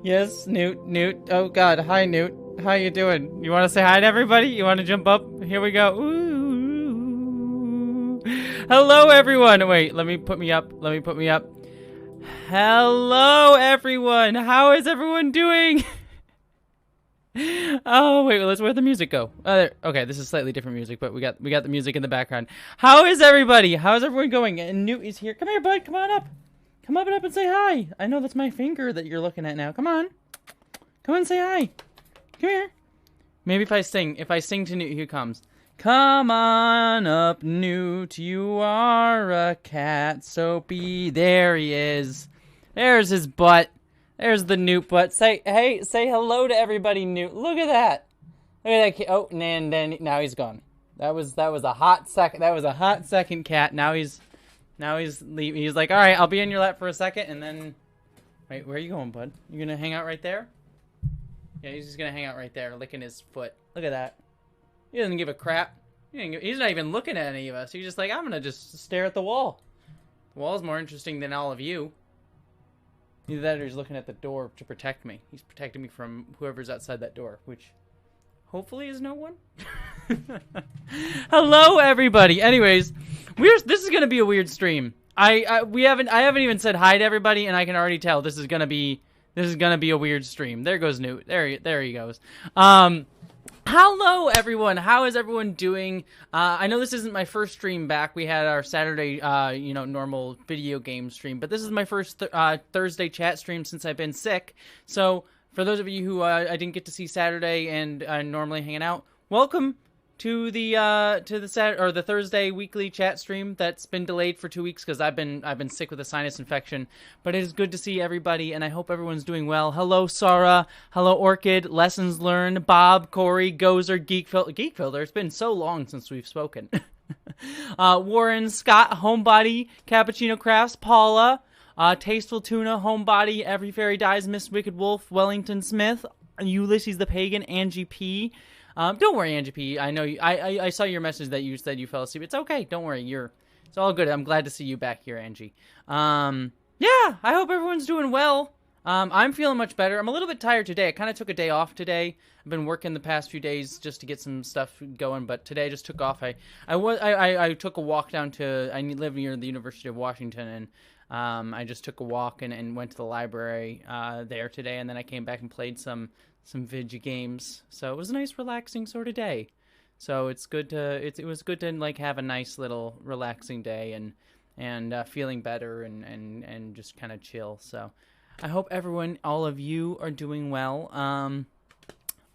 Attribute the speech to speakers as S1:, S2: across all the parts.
S1: Yes, Newt. Oh God, hi Newt. How you doing? You want to say hi to everybody? You want to jump up? Here we go. Ooh. Hello, everyone. Wait, let me put me up. Hello, everyone. How is everyone doing? Oh wait, well, where'd the music go? Okay, this is slightly different music, but we got the music in the background. How is everybody? How's everyone going? And Newt is here. Come here, bud. Come on up. Come up and say hi. I know that's my finger that you're looking at now. Come on. Come on and say hi. Come here. Maybe if I sing to Newt, here comes. Come on up, Newt. You are a cat, Soapy. There he is. There's his butt. There's the Newt butt. Say hello to everybody, Newt. Look at that. Look at that kid. Oh, and then now he's gone. That was a hot second. That was a hot second, cat. Now he's leaving. He's like, all right, I'll be in your lap for a second, and then, wait, where are you going, bud? You gonna hang out right there? Yeah, he's just gonna hang out right there, licking his foot. Look at that. He doesn't give a crap. He's not even looking at any of us. He's just like, I'm gonna just stare at the wall. The wall's more interesting than all of you. Either that or he's looking at the door to protect me. He's protecting me from whoever's outside that door, which hopefully is no one. Hello, everybody. Anyways, this is gonna be a weird stream. I haven't even said hi to everybody, and I can already tell this is gonna be a weird stream. There goes Newt. There he goes. Hello, everyone. How is everyone doing? I know this isn't my first stream back. We had our Saturday, normal video game stream, but this is my first Thursday chat stream since I've been sick. So, for those of you who I didn't get to see Saturday and normally hanging out, welcome to the Thursday weekly chat stream that's been delayed for 2 weeks because I've been sick with a sinus infection. But it is good to see everybody, and I hope everyone's doing well. Hello, Sarah. Hello, Orchid. Lessons learned. Bob, Corey, Gozer, Geekfilter. It's been so long since we've spoken. Warren, Scott, Homebody, Cappuccino Crafts, Paula, Tasteful Tuna, Homebody, Every Fairy Dies, Miss Wicked Wolf, Wellington Smith, Ulysses the Pagan, Angie P. Don't worry, Angie P. I know I saw your message that you said you fell asleep. It's okay. Don't worry. It's all good. I'm glad to see you back here, Angie. Yeah, I hope everyone's doing well. I'm feeling much better. I'm a little bit tired today. I kind of took a day off today. I've been working the past few days just to get some stuff going, but today I just took off. I took a walk down to, I live near the University of Washington, and I just took a walk and went to the library there today, and then I came back and played some video games. So it was a nice relaxing sort of day. So it's good to it was good to like have a nice little relaxing day and feeling better and just kind of chill. So I hope all of you are doing well.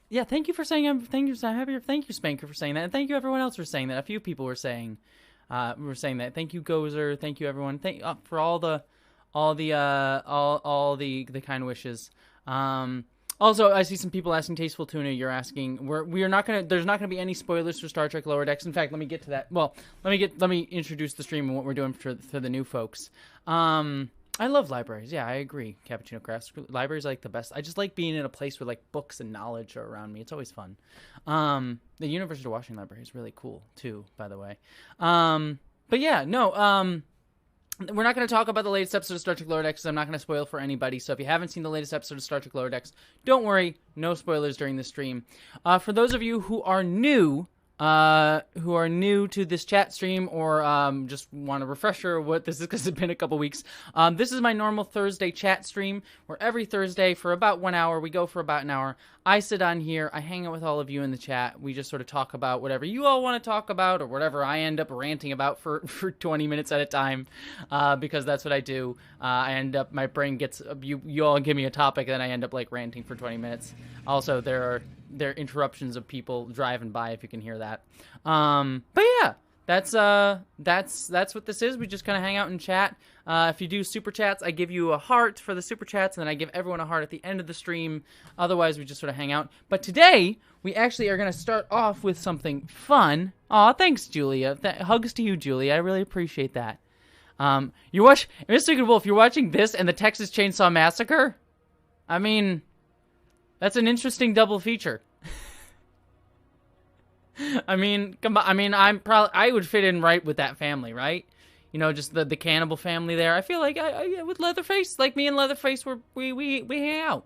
S1: Yeah, thank you for saying thank you Spanker for saying that, and thank you everyone else for saying that. A few people were saying that. Thank you, Gozer. Thank you everyone. Thank for all the kind wishes. Also, I see some people asking Tasteful Tuna. You're asking, there's not gonna be any spoilers for Star Trek Lower Decks. In fact, let me get to that. Well, let me introduce the stream and what we're doing for the new folks. I love libraries. Yeah, I agree. Cappuccino Crafts. Libraries are like the best. I just like being in a place where like books and knowledge are around me. It's always fun. The University of Washington Library is really cool too, by the way. But yeah, no. We're not going to talk about the latest episode of Star Trek Lower Decks because I'm not going to spoil for anybody. So if you haven't seen the latest episode of Star Trek Lower Decks, don't worry, no spoilers during the stream. For those of you who are new to this chat stream or just want a refresher of what this is because it's been a couple weeks, this is my normal Thursday chat stream where every Thursday for about 1 hour, we go for about an hour. I sit on here, I hang out with all of you in the chat. We just sort of talk about whatever you all want to talk about or whatever I end up ranting about for 20 minutes at a time because that's what I do. I end up, my brain gets, you all give me a topic and then I end up like ranting for 20 minutes. Also, there are interruptions of people driving by if you can hear that. But yeah, that's what this is. We just kind of hang out and chat. If you do super chats, I give you a heart for the super chats, and then I give everyone a heart at the end of the stream. Otherwise, we just sort of hang out. But today, we actually are going to start off with something fun. Aw, thanks, Julia. Hugs to you, Julia. I really appreciate that. You watch, Mr. Good Wolf, you're watching this and the Texas Chainsaw Massacre? I mean, that's an interesting double feature. I mean, come on. I mean, I would fit in right with that family, right? you know, just the cannibal family there. I feel like I with Leatherface, like me and Leatherface, we hang out.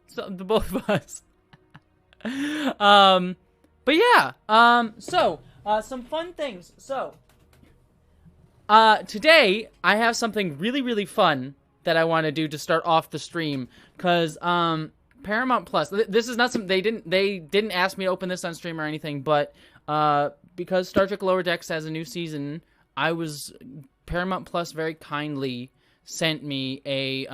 S1: So the both of us. But yeah. Some fun things. So, today I have something really, really fun that I want to do to start off the stream, because Paramount Plus. This is not something they didn't ask me to open this on stream or anything, but because Star Trek Lower Decks has a new season, Paramount Plus very kindly sent me a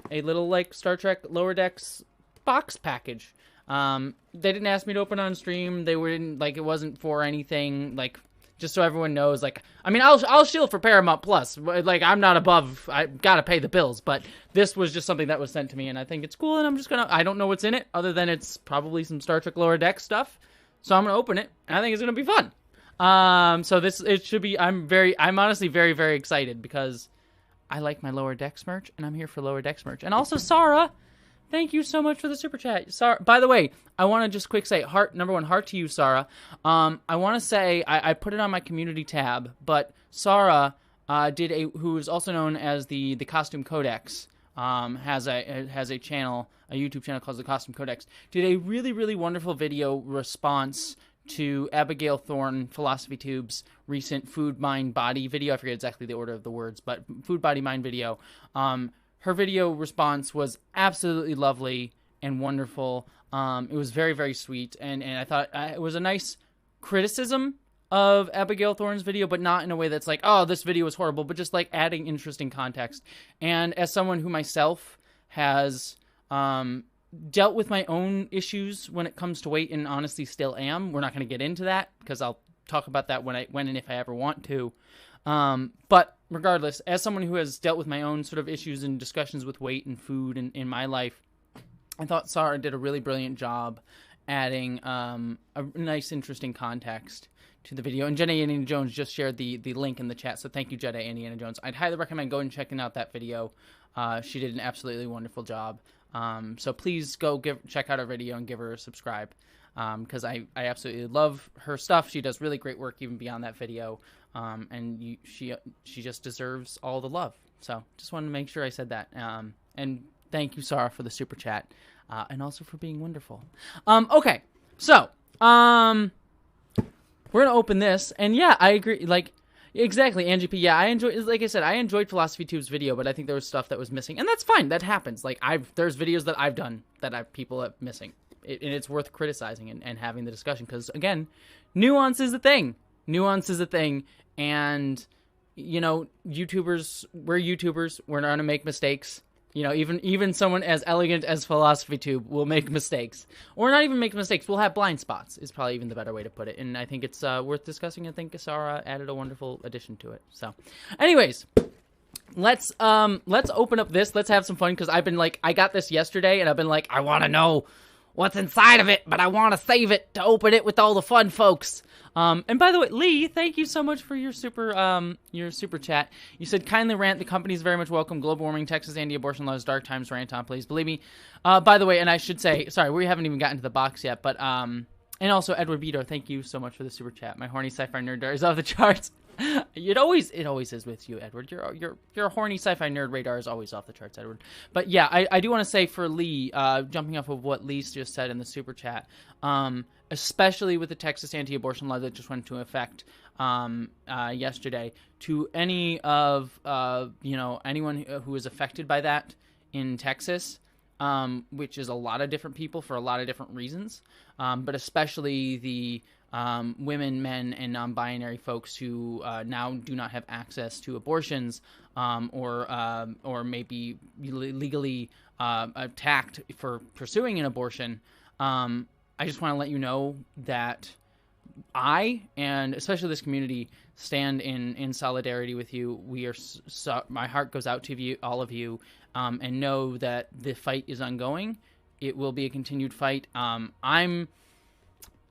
S1: little like Star Trek Lower Decks box package. They didn't ask me to open on stream. They didn't, like, it wasn't for anything, like, just so everyone knows, like, I mean, I'll shield for Paramount Plus. Like, I'm not above, I gotta pay the bills, but this was just something that was sent to me, and I think it's cool, and I'm just gonna, I don't know what's in it, other than it's probably some Star Trek Lower Decks stuff, so I'm gonna open it, and I think it's gonna be fun. It should be, I'm honestly very, very excited, because I like my Lower Decks merch, and I'm here for Lower Decks merch. And also, Sarah, thank you so much for the super chat. Sarah, by the way, I want to just quick say, number one, heart to you, Sarah. I want to say, I put it on my community tab, but Sarah who is also known as the Costume Codex, has a channel, a YouTube channel called the Costume Codex, did a really, really wonderful video response to Abigail Thorne Philosophy Tube's recent Food, Mind, Body video. I forget exactly the order of the words, but Food, Body, Mind video. Her video response was absolutely lovely and wonderful. It was very, very sweet, and I thought it was a nice criticism of Abigail Thorne's video, but not in a way that's like, oh, this video was horrible, but just like adding interesting context. And as someone who myself has dealt with my own issues when it comes to weight, and honestly still am, we're not going to get into that, because I'll talk about that when and if I ever want to. But regardless, as someone who has dealt with my own sort of issues and discussions with weight and food in my life, I thought Sarah did a really brilliant job adding a nice, interesting context to the video. And Jedi Indiana Jones just shared the link in the chat, so thank you, Jedi Indiana Jones. I'd highly recommend going and checking out that video. She did an absolutely wonderful job. So please go check out her video and give her a subscribe, because I absolutely love her stuff. She does really great work even beyond that video. And she just deserves all the love. So just wanted to make sure I said that. And thank you, Sarah, for the super chat, and also for being wonderful. Okay, so we're gonna open this, and yeah, I agree. Like, exactly, Angie P. Yeah, like I said, I enjoyed Philosophy Tube's video, but I think there was stuff that was missing, and that's fine. That happens. Like, there's videos that I've done that people are missing, and it's worth criticizing and having the discussion, because again, nuance is a thing. Nuance is a thing. And, you know, we're YouTubers, we're not going to make mistakes. You know, even someone as elegant as Philosophy Tube will make mistakes. Or not even make mistakes, we'll have blind spots, is probably even the better way to put it. And I think it's worth discussing. I think Sarah added a wonderful addition to it. So, anyways, let's open up this. Let's have some fun, because I've been like, I got this yesterday, and I've been like, I want to know what's inside of it, but I want to save it to open it with all the fun folks. And by the way, Lee, thank you so much for your super chat. You said, kindly rant, the company's very much welcome. Global warming, Texas, anti-abortion laws, dark times, rant on, please. Believe me. By the way, and I should say, sorry, we haven't even gotten to the box yet, but, and also Edward Beato, thank you so much for the super chat. My horny sci-fi nerd radar is off the charts. It always is with you, Edward. Your horny sci-fi nerd radar is always off the charts, Edward. But yeah, I do want to say for Lee, jumping off of what Lee just said in the super chat, especially with the Texas anti-abortion law that just went into effect yesterday, to any of anyone who is affected by that in Texas, which is a lot of different people for a lot of different reasons, but especially the women, men, and non-binary folks who now do not have access to abortions, or may be legally attacked for pursuing an abortion. I just want to let you know that I, and especially this community, stand in solidarity with you. We are my heart goes out to you, all of you, and know that the fight is ongoing. It will be a continued fight. I'm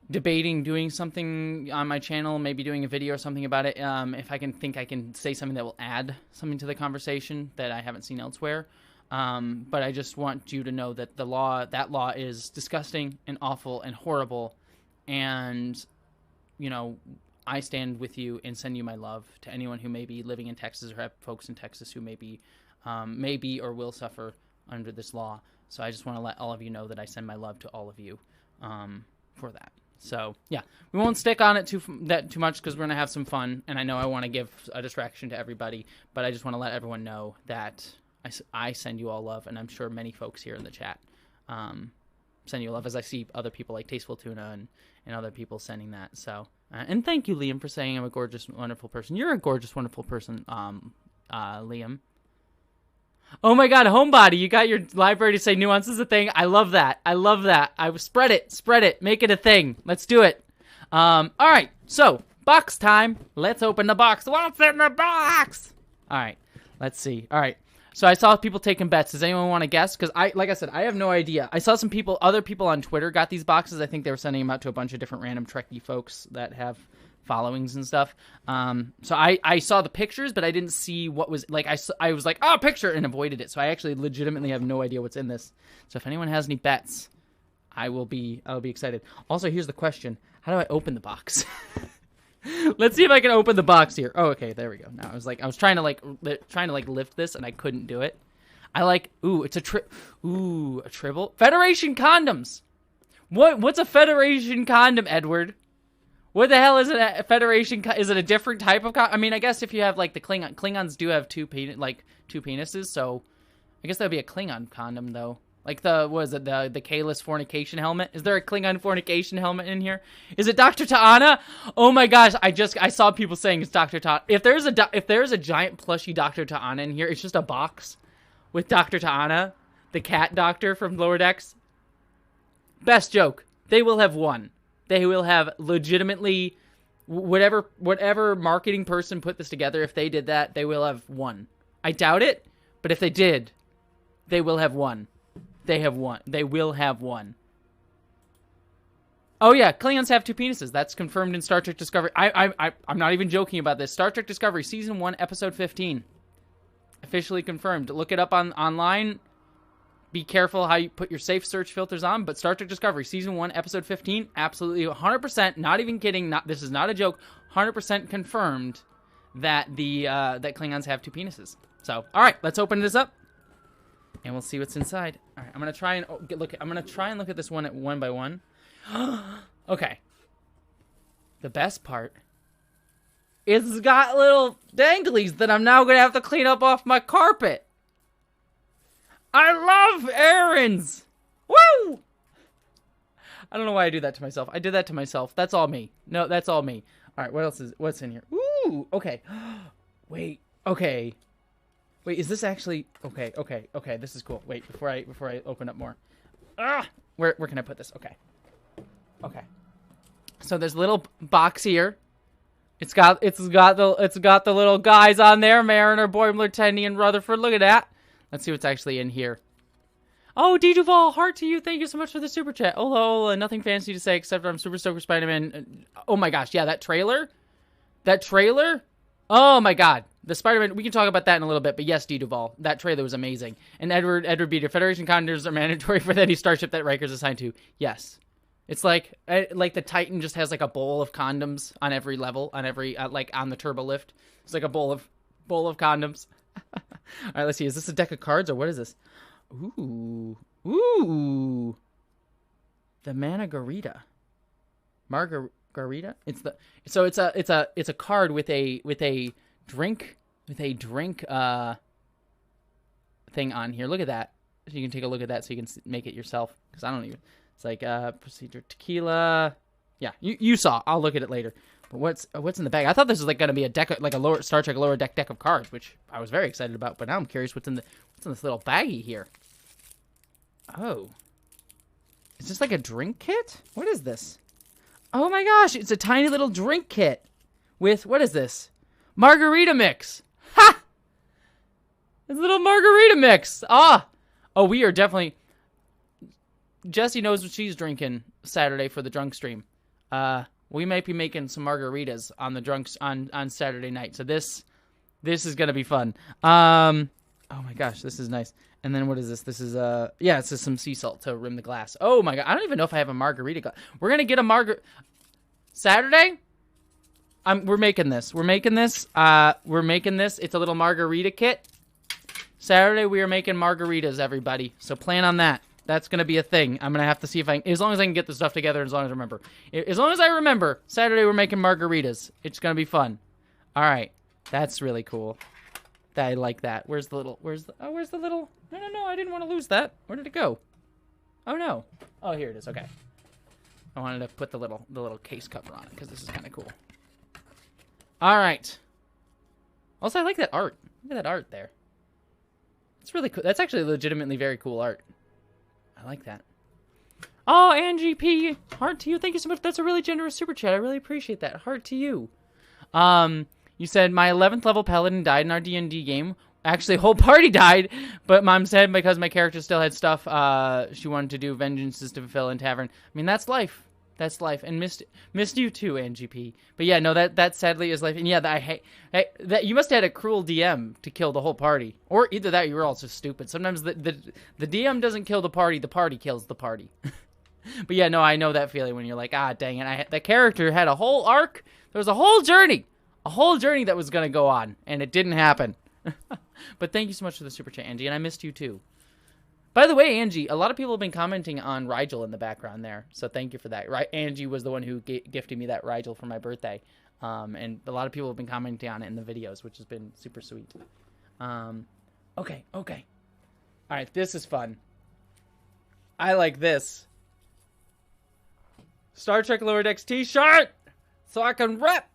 S1: debating doing something on my channel, maybe doing a video or something about it, if I can say something that will add something to the conversation that I haven't seen elsewhere. But I just want you to know that that law is disgusting and awful and horrible, and I stand with you and send you my love to anyone who may be living in Texas or have folks in Texas who may be or will suffer under this law. So I just want to let all of you know that I send my love to all of you for that. So, yeah, we won't stick on it too much because we're going to have some fun, and I know I want to give a distraction to everybody, but I just want to let everyone know that I send you all love, and I'm sure many folks here in the chat send you love as I see other people like Tasteful Tuna and other people sending that. So, and thank you, Liam, for saying I'm a gorgeous, wonderful person. You're a gorgeous, wonderful person, Liam. Oh my God, Homebody, you got your library to say nuance is a thing. I love that. I love that. Spread it, make it a thing. Let's do it. All right, so box time. Let's open the box. What's in the box? All right, let's see. All right, so I saw people taking bets. Does anyone want to guess? Because like I said, I have no idea. I saw other people on Twitter got these boxes. I think they were sending them out to a bunch of different random Trekkie folks that have followings and stuff. So I saw the pictures, but I didn't see what was like. I was like, oh, picture, and avoided it. So I actually legitimately have no idea what's in this. So if anyone has any bets, I'll be excited. Also, here's the question: how do I open the box? Let's see if I can open the box here. Oh, okay, there we go. Now I was trying to lift this, and I couldn't do it. It's a tribble Federation condoms. What's a Federation condom, Edward? What the hell is it? A Federation? Is it a different type of? I mean, I guess if you have like the Klingons do have two penises, so I guess that'd be a Klingon condom though. Like the Kalis fornication helmet. Is there a Klingon fornication helmet in here? Is it Dr. Ta'ana? Oh my gosh! I saw people saying it's Dr. Ta'ana. If there's a giant plushy Dr. Ta'ana in here, it's just a box with Dr. Ta'ana, the cat doctor from Lower Decks. Best joke. They will have won. They will have legitimately, whatever marketing person put this together, if they did that, they will have won. I doubt it, but if they did, they will have won. They have won. They will have won. Oh yeah, Klingons have two penises. That's confirmed in Star Trek Discovery. I'm not even joking about this. Star Trek Discovery, Season 1, Episode 15. Officially confirmed. Look it up online. Be careful how you put your safe search filters on, but Star Trek Discovery, Season 1, Episode 15, absolutely 100%, not even kidding, this is not a joke, 100% confirmed that that Klingons have two penises. So, all right, let's open this up, and we'll see what's inside. All right, I'm gonna try and look at this one by one. Okay. The best part is it's got little danglies that I'm now gonna have to clean up off my carpet. I love errands! Woo! I don't know why I do that to myself. I did that to myself. That's all me. No, that's all me. All right, what's in here? Ooh, okay. Wait, okay. Wait, is this actually... Okay, this is cool. Wait, before I open up more. Where can I put this? Okay. So there's a little box here. It's got the little guys on there, Mariner, Boimler, Tenny, and Rutherford. Look at that. Let's see what's actually in here. Oh, D. Duval, heart to you. Thank you so much for the super chat. Hola, nothing fancy to say except I'm super stoked for Spider-Man. Oh my gosh, yeah, that trailer? Oh my god. The Spider-Man, we can talk about that in a little bit, but yes, D. Duval, that trailer was amazing. And Edward Beater, Federation condoms are mandatory for any starship that Riker's assigned to. Yes. It's like the Titan just has like a bowl of condoms on every level, on every, like on the turbo lift. It's like a bowl of condoms. All right, let's see. Is this a deck of cards or what is this? Ooh. The Margarita. Margarita? It's a card with a drink thing on here. Look at that. So you can take a look at that so you can make it yourself, cuz I don't even. It's like procedure tequila. Yeah, you saw. I'll look at it later. But what's in the bag? I thought this was like going to be a deck, like a lower Star Trek lower deck of cards, which I was very excited about. But now I'm curious what's in this little baggie here. Oh, is this like a drink kit? What is this? Oh my gosh, it's a tiny little drink kit with what is this? Margarita mix. Ha! It's a little margarita mix. Oh, we are definitely. Jessie knows what she's drinking Saturday for the drunk stream. We might be making some margaritas on the drunks on Saturday night. So this is gonna be fun. Oh my gosh, this is nice. And then what is this? This is it's just some sea salt to rim the glass. Oh my god, I don't even know if I have a margarita glass. We're gonna get a Saturday. we're making this. We're making this. It's a little margarita kit. Saturday we are making margaritas, everybody. So plan on that. That's gonna be a thing. I'm gonna have to see if as long as I can get the stuff together, as long as I remember. As long as I remember, Saturday we're making margaritas. It's gonna be fun. All right, that's really cool. I like that. Where's the little? Where's the little? No. I didn't want to lose that. Where did it go? Oh no. Oh, here it is. Okay. I wanted to put the little case cover on it because this is kind of cool. All right. Also, I like that art. Look at that art there. It's really cool. That's actually legitimately very cool art. I like that. Oh, Angie P. Heart to you. Thank you so much. That's a really generous super chat. I really appreciate that. Heart to you. You said, my 11th level paladin died in our D&D game. Actually, whole party died, but Mom said because my character still had stuff she wanted to do, vengeances to fulfill in tavern. I mean, that's life. That's life. And missed you too, Angie P. But yeah, no, that sadly is life. And yeah, that you must have had a cruel DM to kill the whole party. Or either that or you were also stupid. Sometimes the DM doesn't kill the party kills the party. But yeah, no, I know that feeling when you're like, ah, dang it. The character had a whole arc. There was a whole journey. A whole journey that was going to go on. And it didn't happen. But thank you so much for the super chat, Angie. And I missed you too. By the way, Angie, a lot of people have been commenting on Rigel in the background there. So thank you for that. Angie was the one who gifted me that Rigel for my birthday. And a lot of people have been commenting on it in the videos, which has been super sweet. Okay. All right, this is fun. I like this. Star Trek Lower Decks t-shirt! So I can rep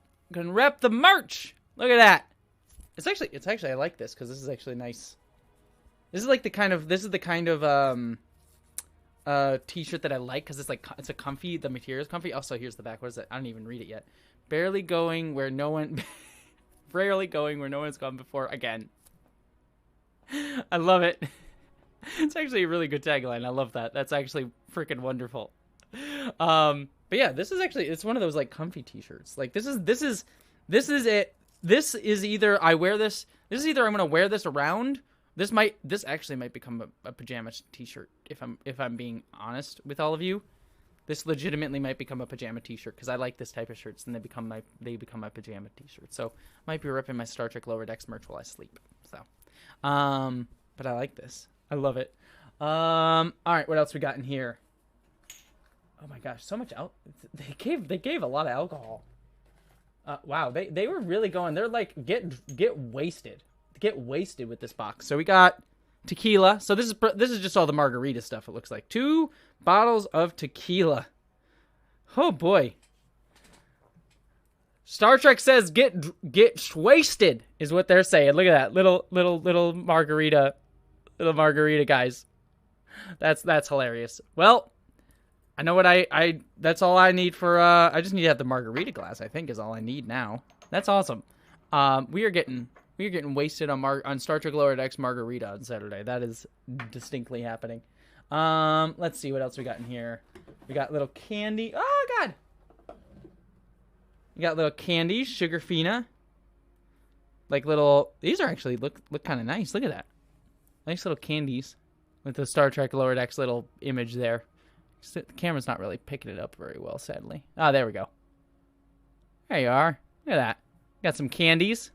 S1: the merch! Look at that! It's actually, I like this, because this is actually nice. This is the kind of t-shirt that I like, because it's a comfy, the material is comfy. Also, here's the back. What is it? I don't even read it yet. Rarely going where no one's gone before again. I love it. It's actually a really good tagline. I love that. That's actually freaking wonderful. But yeah, this is actually, it's one of those comfy t-shirts. This is it. This is either I wear this. This is either I'm gonna wear this around. This actually might become a pajama t-shirt if I'm being honest with all of you. This legitimately might become a pajama t-shirt because I like this type of shirts and they become my pajama t-shirts. So might be ripping my Star Trek Lower Decks merch while I sleep. So, but I like this. I love it. All right, what else we got in here? Oh my gosh, so much they gave a lot of alcohol. Wow, they were really going. They're like get wasted. Get wasted with this box. So we got tequila. So this is just all the margarita stuff. It looks like 2 bottles of tequila. Oh boy. Star Trek says get wasted is what they're saying. Look at that little margarita, guys. That's hilarious. Well, I know what I that's all I need for I just need to have the margarita glass, I think is all I need now. That's awesome. We are getting wasted on Star Trek Lower Decks margarita on Saturday. That is distinctly happening. Let's see what else we got in here. We got little candy. Oh god. We got little candies, sugar fina. These are actually look kind of nice. Look at that. Nice little candies with the Star Trek Lower Decks little image there. The camera's not really picking it up very well, sadly. Ah, there we go. There you are. Look at that. Got some candies.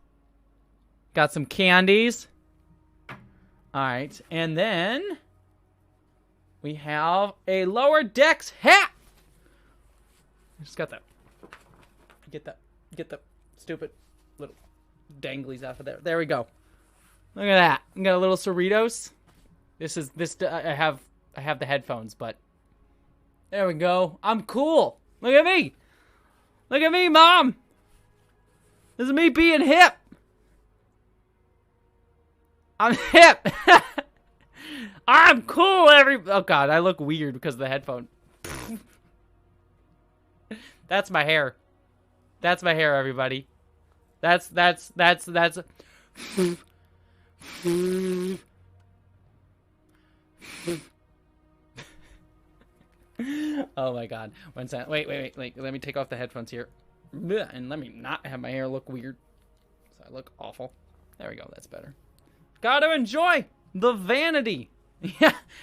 S1: Alright, and then we have a Lower Decks hat. I just got that. Get the stupid little danglies off of there. There we go. Look at that. I got a little Cerritos. I have the headphones, but there we go. I'm cool. Look at me. Look at me, Mom. This is me being hip. I'm hip. I'm cool. Oh god, I look weird because of the headphone. That's my hair. That's my hair, everybody. That's Oh my god. One second. Wait. Let me take off the headphones here. And let me not have my hair look weird. So I look awful. There we go. That's better. Gotta enjoy the vanity.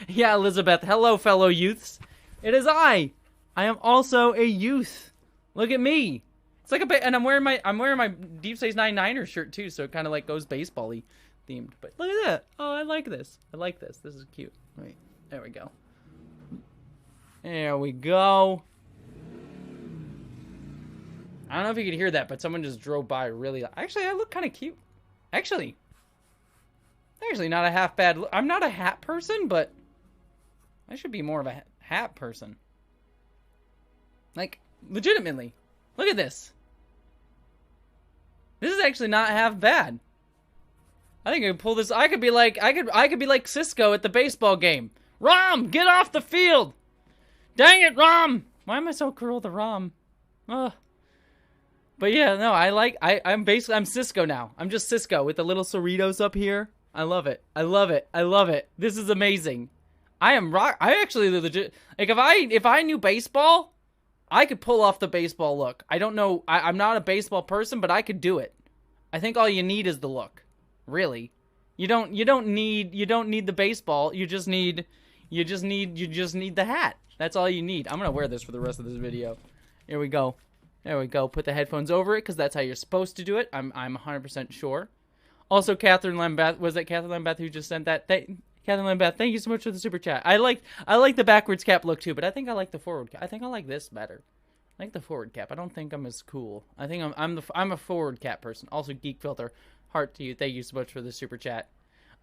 S1: Yeah, Elizabeth. Hello, fellow youths. It is I. I am also a youth. Look at me. It's like a bit, and I'm wearing my Deep Space Nine Niners shirt too, so it kind of like goes baseball-y themed. But look at that. Oh, I like this. I like this. This is cute. Wait, there we go. There we go. I don't know if you could hear that, but someone just drove by really loud. Actually, I look kind of cute. Actually not a half bad look. I'm not a hat person, but I should be more of a hat person. Like, legitimately. Look at this. This is actually not half bad. I think I could pull this. I could be like Cisco at the baseball game. Rom, get off the field. Dang it, Rom. Why am I so cruel to Rom? Ugh. But yeah, no, I'm Cisco now. I'm just Cisco with the little Cerritos up here. I love it. I love it. I love it. This is amazing. I actually legit, like, if I knew baseball, I could pull off the baseball look. I don't know. I'm not a baseball person, but I could do it. I think all you need is the look. Really. You don't need the baseball. You just need the hat. That's all you need. I'm going to wear this for the rest of this video. Here we go. There we go. Put the headphones over it, because that's how you're supposed to do it. I'm 100% sure. Also, Catherine Lambeth, was that Catherine Lambeth who just sent that? Catherine Lambeth, thank you so much for the super chat. I like the backwards cap look too, but I think I like the forward cap. I think I like this better. I like the forward cap. I don't think I'm as cool. I think I'm a forward cap person. Also, Geek Filter, heart to you. Thank you so much for the super chat.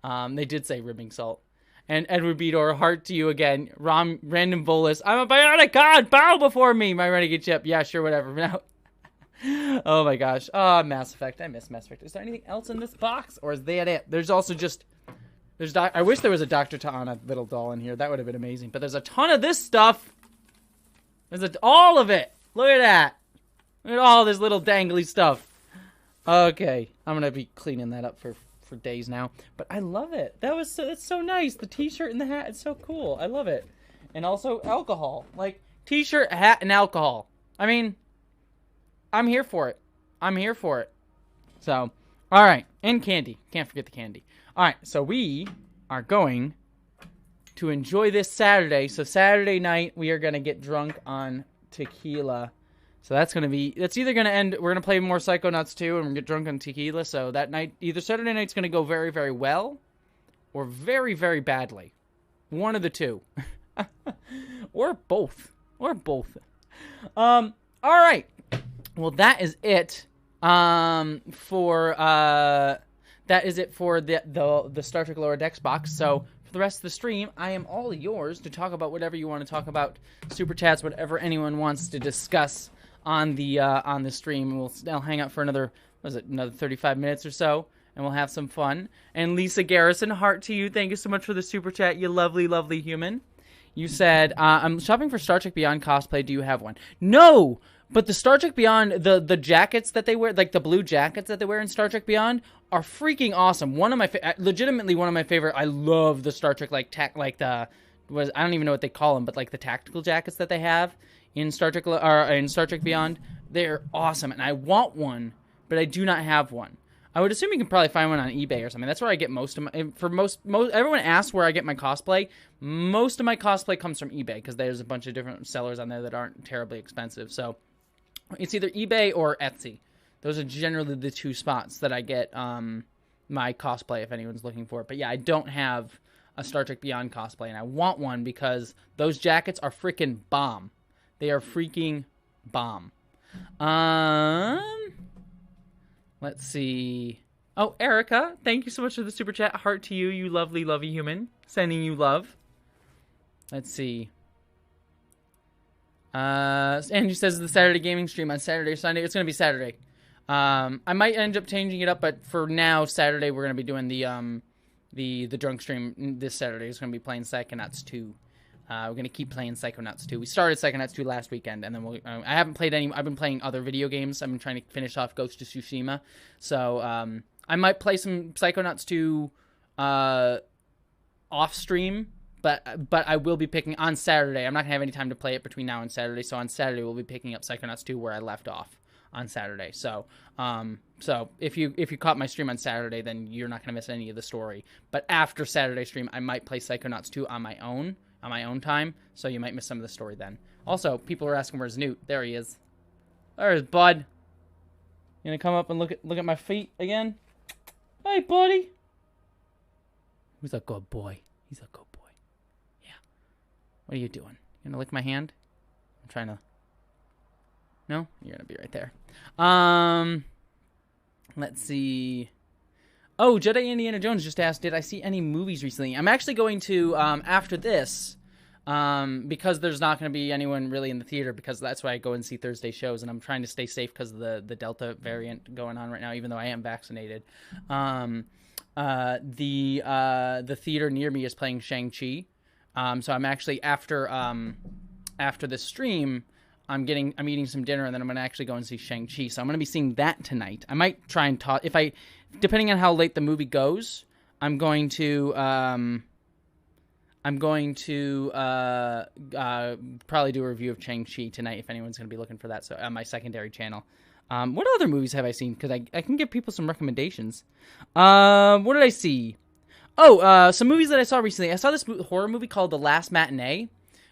S1: They did say ribbing salt. And Edward Beador, heart to you again. Random Bolus, I'm a bionic god, bow before me, my renegade chip. Yeah, sure, whatever. Now, oh my gosh. Oh, Mass Effect. I miss Mass Effect. Is there anything else in this box, or is that it? There's also just, I wish there was a Dr. Ta'ana little doll in here. That would have been amazing. But there's a ton of this stuff. There's all of it. Look at that. Look at all this little dangly stuff. Okay, I'm gonna be cleaning that up for days now, but I love it. It's so nice. The t-shirt and the hat, it's so cool. I love it. And also alcohol, like t-shirt, hat, and alcohol. I mean, I'm here for it. I'm here for it. So, all right, and candy. Can't forget the candy. All right, so we are going to enjoy this Saturday. So Saturday night we are gonna get drunk on tequila. So that's either going to end, we're going to play more Psychonauts 2 and we're going to get drunk on tequila. So that night, either Saturday night's going to go very, very well or very, very badly. One of the two. Or both. Or both. All right. Well, that is it for the Star Trek Lower Decks box. So for the rest of the stream, I am all yours to talk about whatever you want to talk about. Super chats, whatever anyone wants to discuss on the stream. I'll hang out for another 35 minutes or so, and we'll have some fun. And Lisa Garrison, heart to you. Thank you so much for the super chat, you lovely, lovely human. You said, I'm shopping for Star Trek Beyond cosplay. Do you have one? No! But the Star Trek Beyond, the jackets that they wear, like the blue jackets that they wear in Star Trek Beyond, are freaking awesome. Legitimately one of my favorite. I love the Star Trek, I don't even know what they call them, but like the tactical jackets that they have in Star Trek Beyond, they're awesome, and I want one, but I do not have one. I would assume you can probably find one on eBay or something. That's where I get most of my, everyone asks where I get my cosplay. Most of my cosplay comes from eBay, because there's a bunch of different sellers on there that aren't terribly expensive. So it's either eBay or Etsy. Those are generally the two spots that I get my cosplay if anyone's looking for it. But yeah, I don't have a Star Trek Beyond cosplay, and I want one because those jackets are freaking bomb. They are freaking bomb. Let's see. Oh, Erica, thank you so much for the super chat. Heart to you, you lovely, lovely human. Sending you love. Let's see. Andrew says the Saturday gaming stream on Saturday or Sunday. It's going to be Saturday. I might end up changing it up, but for now, Saturday, we're going to be doing the drunk stream this Saturday. It's going to be playing Psychonauts 2. We're going to keep playing Psychonauts 2. We started Psychonauts 2 last weekend, and then I haven't played any. I've been playing other video games. I've been trying to finish off Ghost of Tsushima. So I might play some Psychonauts 2 off stream, but I will be picking on Saturday. I'm not going to have any time to play it between now and Saturday, so on Saturday we'll be picking up Psychonauts 2 where I left off on Saturday. So if you caught my stream on Saturday, then you're not going to miss any of the story. But after Saturday stream, I might play Psychonauts 2 on my own time, so you might miss some of the story then. Also, people are asking where's Newt. There he is. There's Bud. You gonna come up and look at my feet again? Hey, buddy. He's a good boy. He's a good boy. Yeah. What are you doing? You gonna lick my hand? I'm trying to. No, you're gonna be right there. Let's see. Oh, Jedi Indiana Jones just asked, did I see any movies recently? I'm actually going to, after this, because there's not going to be anyone really in the theater, because that's why I go and see Thursday shows, and I'm trying to stay safe because of the Delta variant going on right now, even though I am vaccinated. The theater near me is playing Shang-Chi. So I'm actually, after this stream, I'm eating some dinner, and then I'm going to actually go and see Shang-Chi. So I'm going to be seeing that tonight. I might try and talk, depending on how late the movie goes, I'm going to probably do a review of Shang-Chi tonight if anyone's going to be looking for that. So on my secondary channel. What other movies have I seen? Because I can give people some recommendations. What did I see? Oh, some movies that I saw recently. I saw this horror movie called The Last Matinee,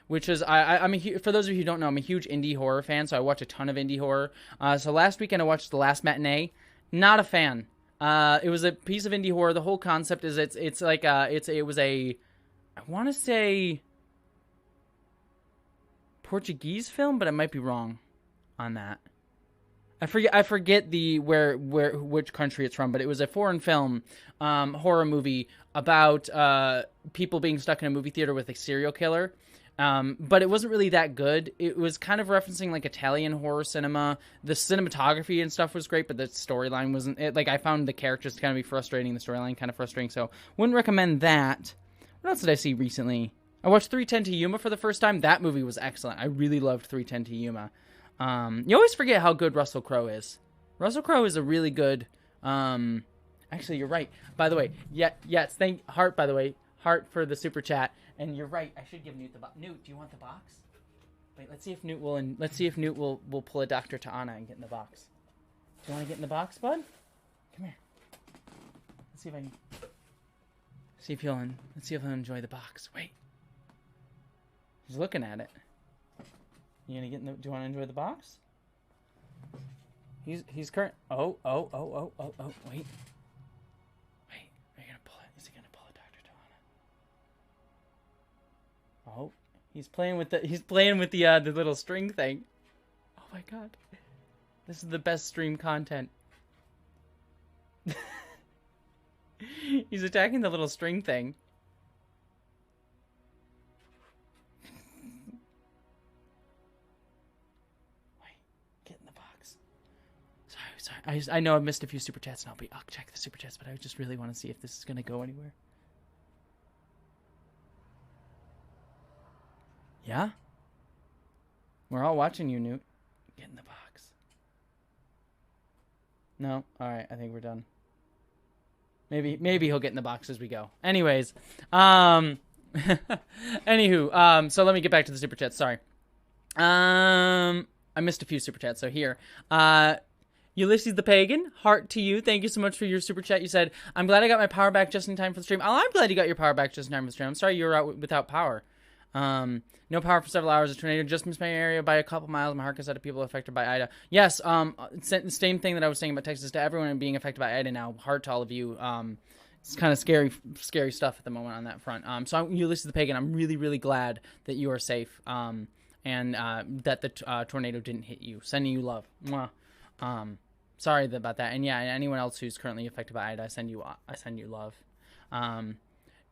S1: which is, for those of you who don't know, I'm a huge indie horror fan, so I watch a ton of indie horror. So last weekend I watched The Last Matinee. Not a fan. It was a piece of indie horror. The whole concept is it was a, I want to say, Portuguese film, but I might be wrong on that. I forget which country it's from, but it was a foreign film, horror movie about people being stuck in a movie theater with a serial killer. But it wasn't really that good. It was kind of referencing like Italian horror cinema. The cinematography and stuff was great, but the storyline wasn't. I found the characters to kind of be frustrating, the storyline kind of frustrating. So wouldn't recommend that. What else did I see recently? I watched 3:10 to Yuma for the first time. That movie was excellent. I really loved 3:10 to Yuma. You always forget how good Russell Crowe is. Russell Crowe is a really good. Actually, you're right. By the way, yes. Thank Heart. By the way, Heart for the super chat. And you're right. I should give Newt the box. Newt, do you want the box? Wait, let's see if Newt will pull a Dr. Ta'ana and get in the box. Do you want to get in the box, bud? Come here. Let's see if I can. Let's see if he'll enjoy the box. Wait. He's looking at it. You gonna get in the? Do you want to enjoy the box? He's current. Oh. Wait. Are you gonna pull it? Is he gonna pull a Dr. Ta'ana? Oh, he's playing with the little string thing. Oh my god, this is the best stream content. He's attacking the little string thing. Wait, get in the box. Sorry. I know I missed a few super chats, and I'll check the super chats, but I just really want to see if this is gonna go anywhere. Yeah? We're all watching you, Newt. Get in the box. No? Alright, I think we're done. Maybe he'll get in the box as we go. Anyways. Anywho, so let me get back to the super chats. Sorry. I missed a few super chats, so here. Ulysses the Pagan, heart to you. Thank you so much for your super chat. You said, I'm glad I got my power back just in time for the stream. Oh, I'm glad you got your power back just in time for the stream. I'm sorry you were out without power. No power for several hours. A tornado just missed my area by a couple miles. My heart goes out to people affected by Ida. Yes, same thing that I was saying about Texas, to everyone being affected by Ida now. Heart to all of you. It's kind of scary stuff at the moment on that front. So Ulysses the Pagan, I'm really, really glad that you are safe. And that the tornado didn't hit you. Sending you love. Mwah. Sorry about that. And yeah, anyone else who's currently affected by Ida, I send you love.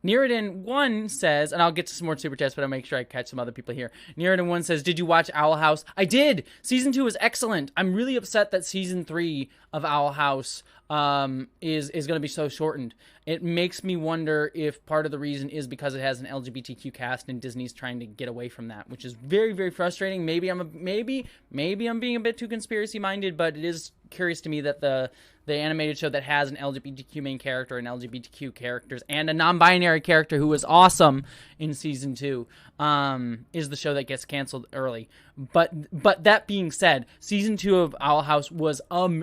S1: Neridin1 says, and I'll get to some more super chats, but I'll make sure I catch some other people here. Neridin1 says, did you watch Owl House? I did! Season 2 was excellent. I'm really upset that Season 3 of Owl House is going to be so shortened. It makes me wonder if part of the reason is because it has an LGBTQ cast and Disney's trying to get away from that, which is very, very frustrating. Maybe I'm being a bit too conspiracy minded, but it is curious to me that the animated show that has an LGBTQ main character and LGBTQ characters and a non-binary character who was awesome in Season 2 is the show that gets canceled early. But that being said, Season 2 of Owl House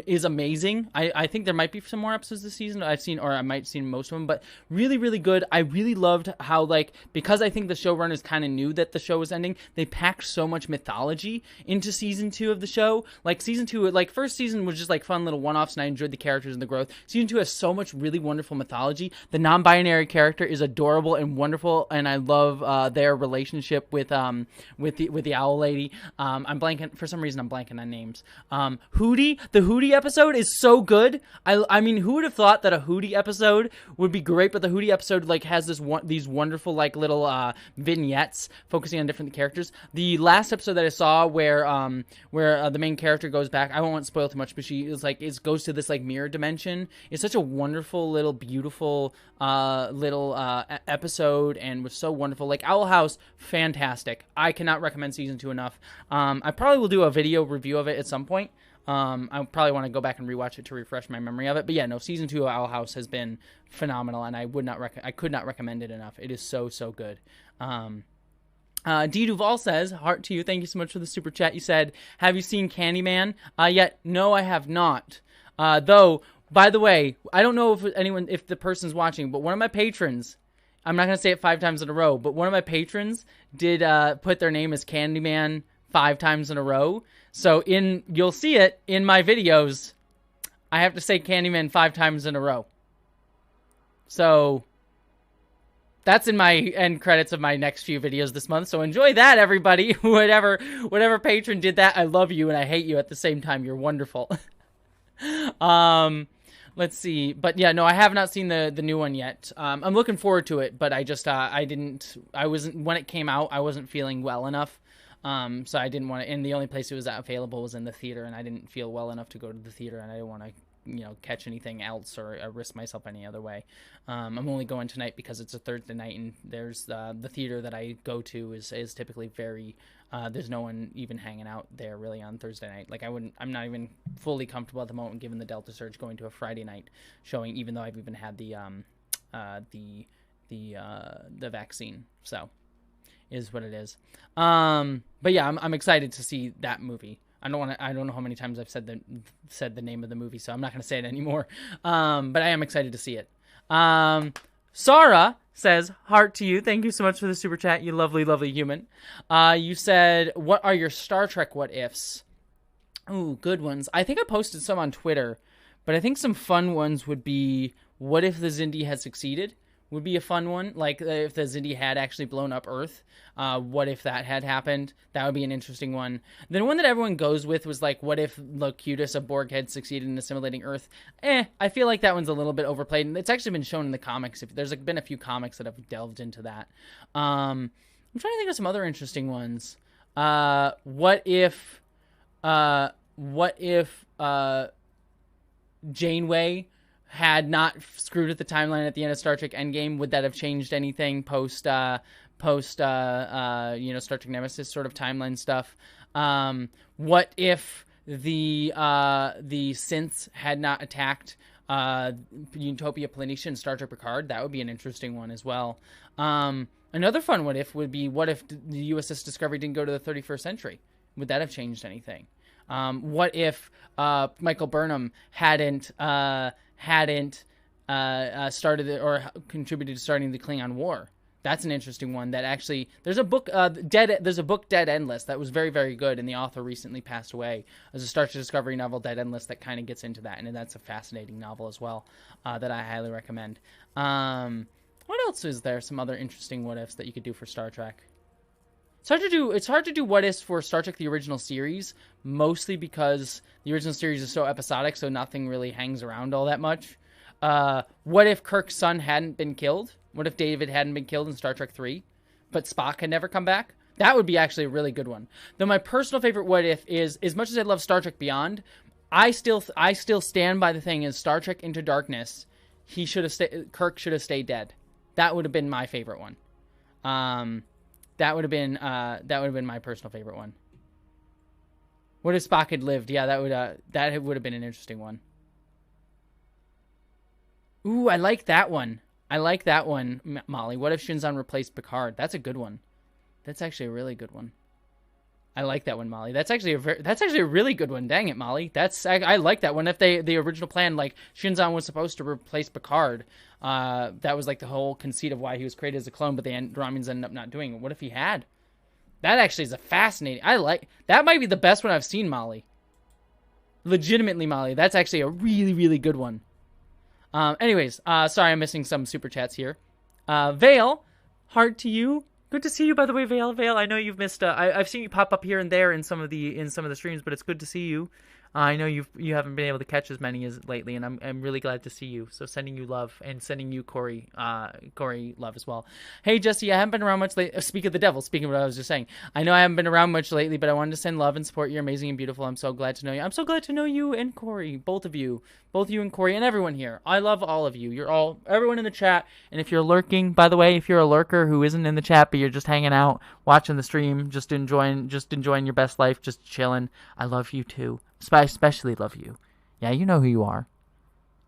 S1: is amazing. amazing. I think there might be some more episodes this season. I might have seen most of them, but really, really good. I really loved how, like, because I think the showrunners kind of knew that the show was ending, they packed so much mythology into season 2 of the show. Like, season 2, like, first season was just, like, fun little one-offs, and I enjoyed the characters and the growth. Season 2 has so much really wonderful mythology. The non-binary character is adorable and wonderful, and I love their relationship with the owl lady. I'm blanking, for some reason I'm blanking on names. Hootie, the Hootie episode is so good. I mean, who would have thought that a Hootie episode would be great? But the Hootie episode, like, has these wonderful, like, little vignettes focusing on different characters. The last episode that I saw where the main character goes back, I won't spoil too much, but she is like goes to this, like, mirror dimension. It's such a wonderful little beautiful episode, and was so wonderful. Like, Owl House, fantastic. I cannot recommend season 2 enough. I probably will do a video review of it at some point. I probably want to go back and rewatch it to refresh my memory of it. But yeah, no, season 2 of Owl House has been phenomenal, and I could not recommend it enough. It is so, so good. D. Duval says, heart to you. Thank you so much for the super chat. You said, have you seen Candyman? Yet, no, I have not. Though, by the way, I don't know if the person's watching, but one of my patrons, I'm not going to say it 5 times in a row, but one of my patrons did put their name as Candyman 5 times in a row. So you'll see it in my videos. I have to say Candyman 5 times in a row. So that's in my end credits of my next few videos this month. So enjoy that, everybody. Whatever patron did that, I love you and I hate you at the same time. You're wonderful. Let's see. But yeah, no, I have not seen the new one yet. I'm looking forward to it, but I just when it came out, I wasn't feeling well enough. So I didn't want to, and the only place it was available was in the theater, and I didn't feel well enough to go to the theater, and I didn't want to, catch anything else or risk myself any other way. I'm only going tonight because it's a Thursday night, and there's the theater that I go to is typically very, there's no one even hanging out there really on Thursday night. Like, I'm not even fully comfortable at the moment given the Delta surge going to a Friday night showing, even though I've even had the vaccine. So is what it is. But yeah, I'm excited to see that movie. I don't know how many times I've said the name of the movie, so I'm not going to say it anymore. But I am excited to see it. Sarah says, heart to you. Thank you so much for the super chat, you lovely, lovely human. You said, what are your Star Trek what ifs? Ooh, good ones. I think I posted some on Twitter, but I think some fun ones would be, what if the Xindi had succeeded? Would be a fun one. Like, if the Xindi had actually blown up Earth, what if that had happened? That would be an interesting one. The one that everyone goes with was, like, what if Locutus, a Borg, had succeeded in assimilating Earth? I feel like that one's a little bit overplayed, and it's actually been shown in the comics. There's been a few comics that have delved into that. I'm trying to think of some other interesting ones. What if Janeway had not screwed with the timeline at the end of Star Trek Endgame? Would that have changed anything post Star Trek Nemesis sort of timeline stuff? What if the synths had not attacked Utopia Planitia in Star Trek Picard? That would be an interesting one as well. Another fun what if would be, what if the USS Discovery didn't go to the 31st century? Would that have changed anything? What if Michael Burnham hadn't started or contributed to starting the Klingon War? That's an interesting one. That actually, there's a book, Dead Endless, that was very, very good, and the author recently passed away. There's a Star Trek Discovery novel, Dead Endless, that kind of gets into that, and that's a fascinating novel as well, that I highly recommend. What else is there? Some other interesting what ifs that you could do for Star Trek. It's hard to do what ifs for Star Trek the original series, mostly because the original series is so episodic, so nothing really hangs around all that much. What if Kirk's son hadn't been killed? What if David hadn't been killed in Star Trek 3, but Spock had never come back? That would be actually a really good one. Though my personal favorite what if is, as much as I love Star Trek Beyond, I still stand by the thing in Star Trek Into Darkness. Kirk should have stayed dead. That would have been my favorite one. That would have been my personal favorite one. What if Spock had lived? Yeah, that would have been an interesting one. Ooh, I like that one. Molly. What if Shinzon replaced Picard? That's a good one. That's actually a really good one. I like that one, Molly. That's actually a really good one. Dang it, Molly. I like that one. If the original plan, like Shinzon was supposed to replace Picard, that was like the whole conceit of why he was created as a clone, but the Romulans ended up not doing it. What if he had? That actually is a fascinating. That might be the best one I've seen, Molly. Legitimately, Molly. That's actually a really, really good one. Anyways, sorry I'm missing some super chats here. Vale, heart to you. Good to see you, by the way, Vale. Vale, I know you've missed. I've seen you pop up here and there in some of the streams, but it's good to see you. I know you haven't been able to catch as many as lately, and I'm really glad to see you. So sending you love and sending you Corey love as well. Hey Jessie, I haven't been around much lately. Speak of the devil. Speaking of what I was just saying, I know I haven't been around much lately, but I wanted to send love and support. You're amazing and beautiful. I'm so glad to know you. I'm so glad to know you and Corey, both you and Corey and everyone here. I love all of you. Everyone in the chat. And if you're lurking, by the way, if you're a lurker who isn't in the chat but you're just hanging out, watching the stream, just enjoying your best life, just chilling, I love you too. I especially love you. Yeah, you know who you are.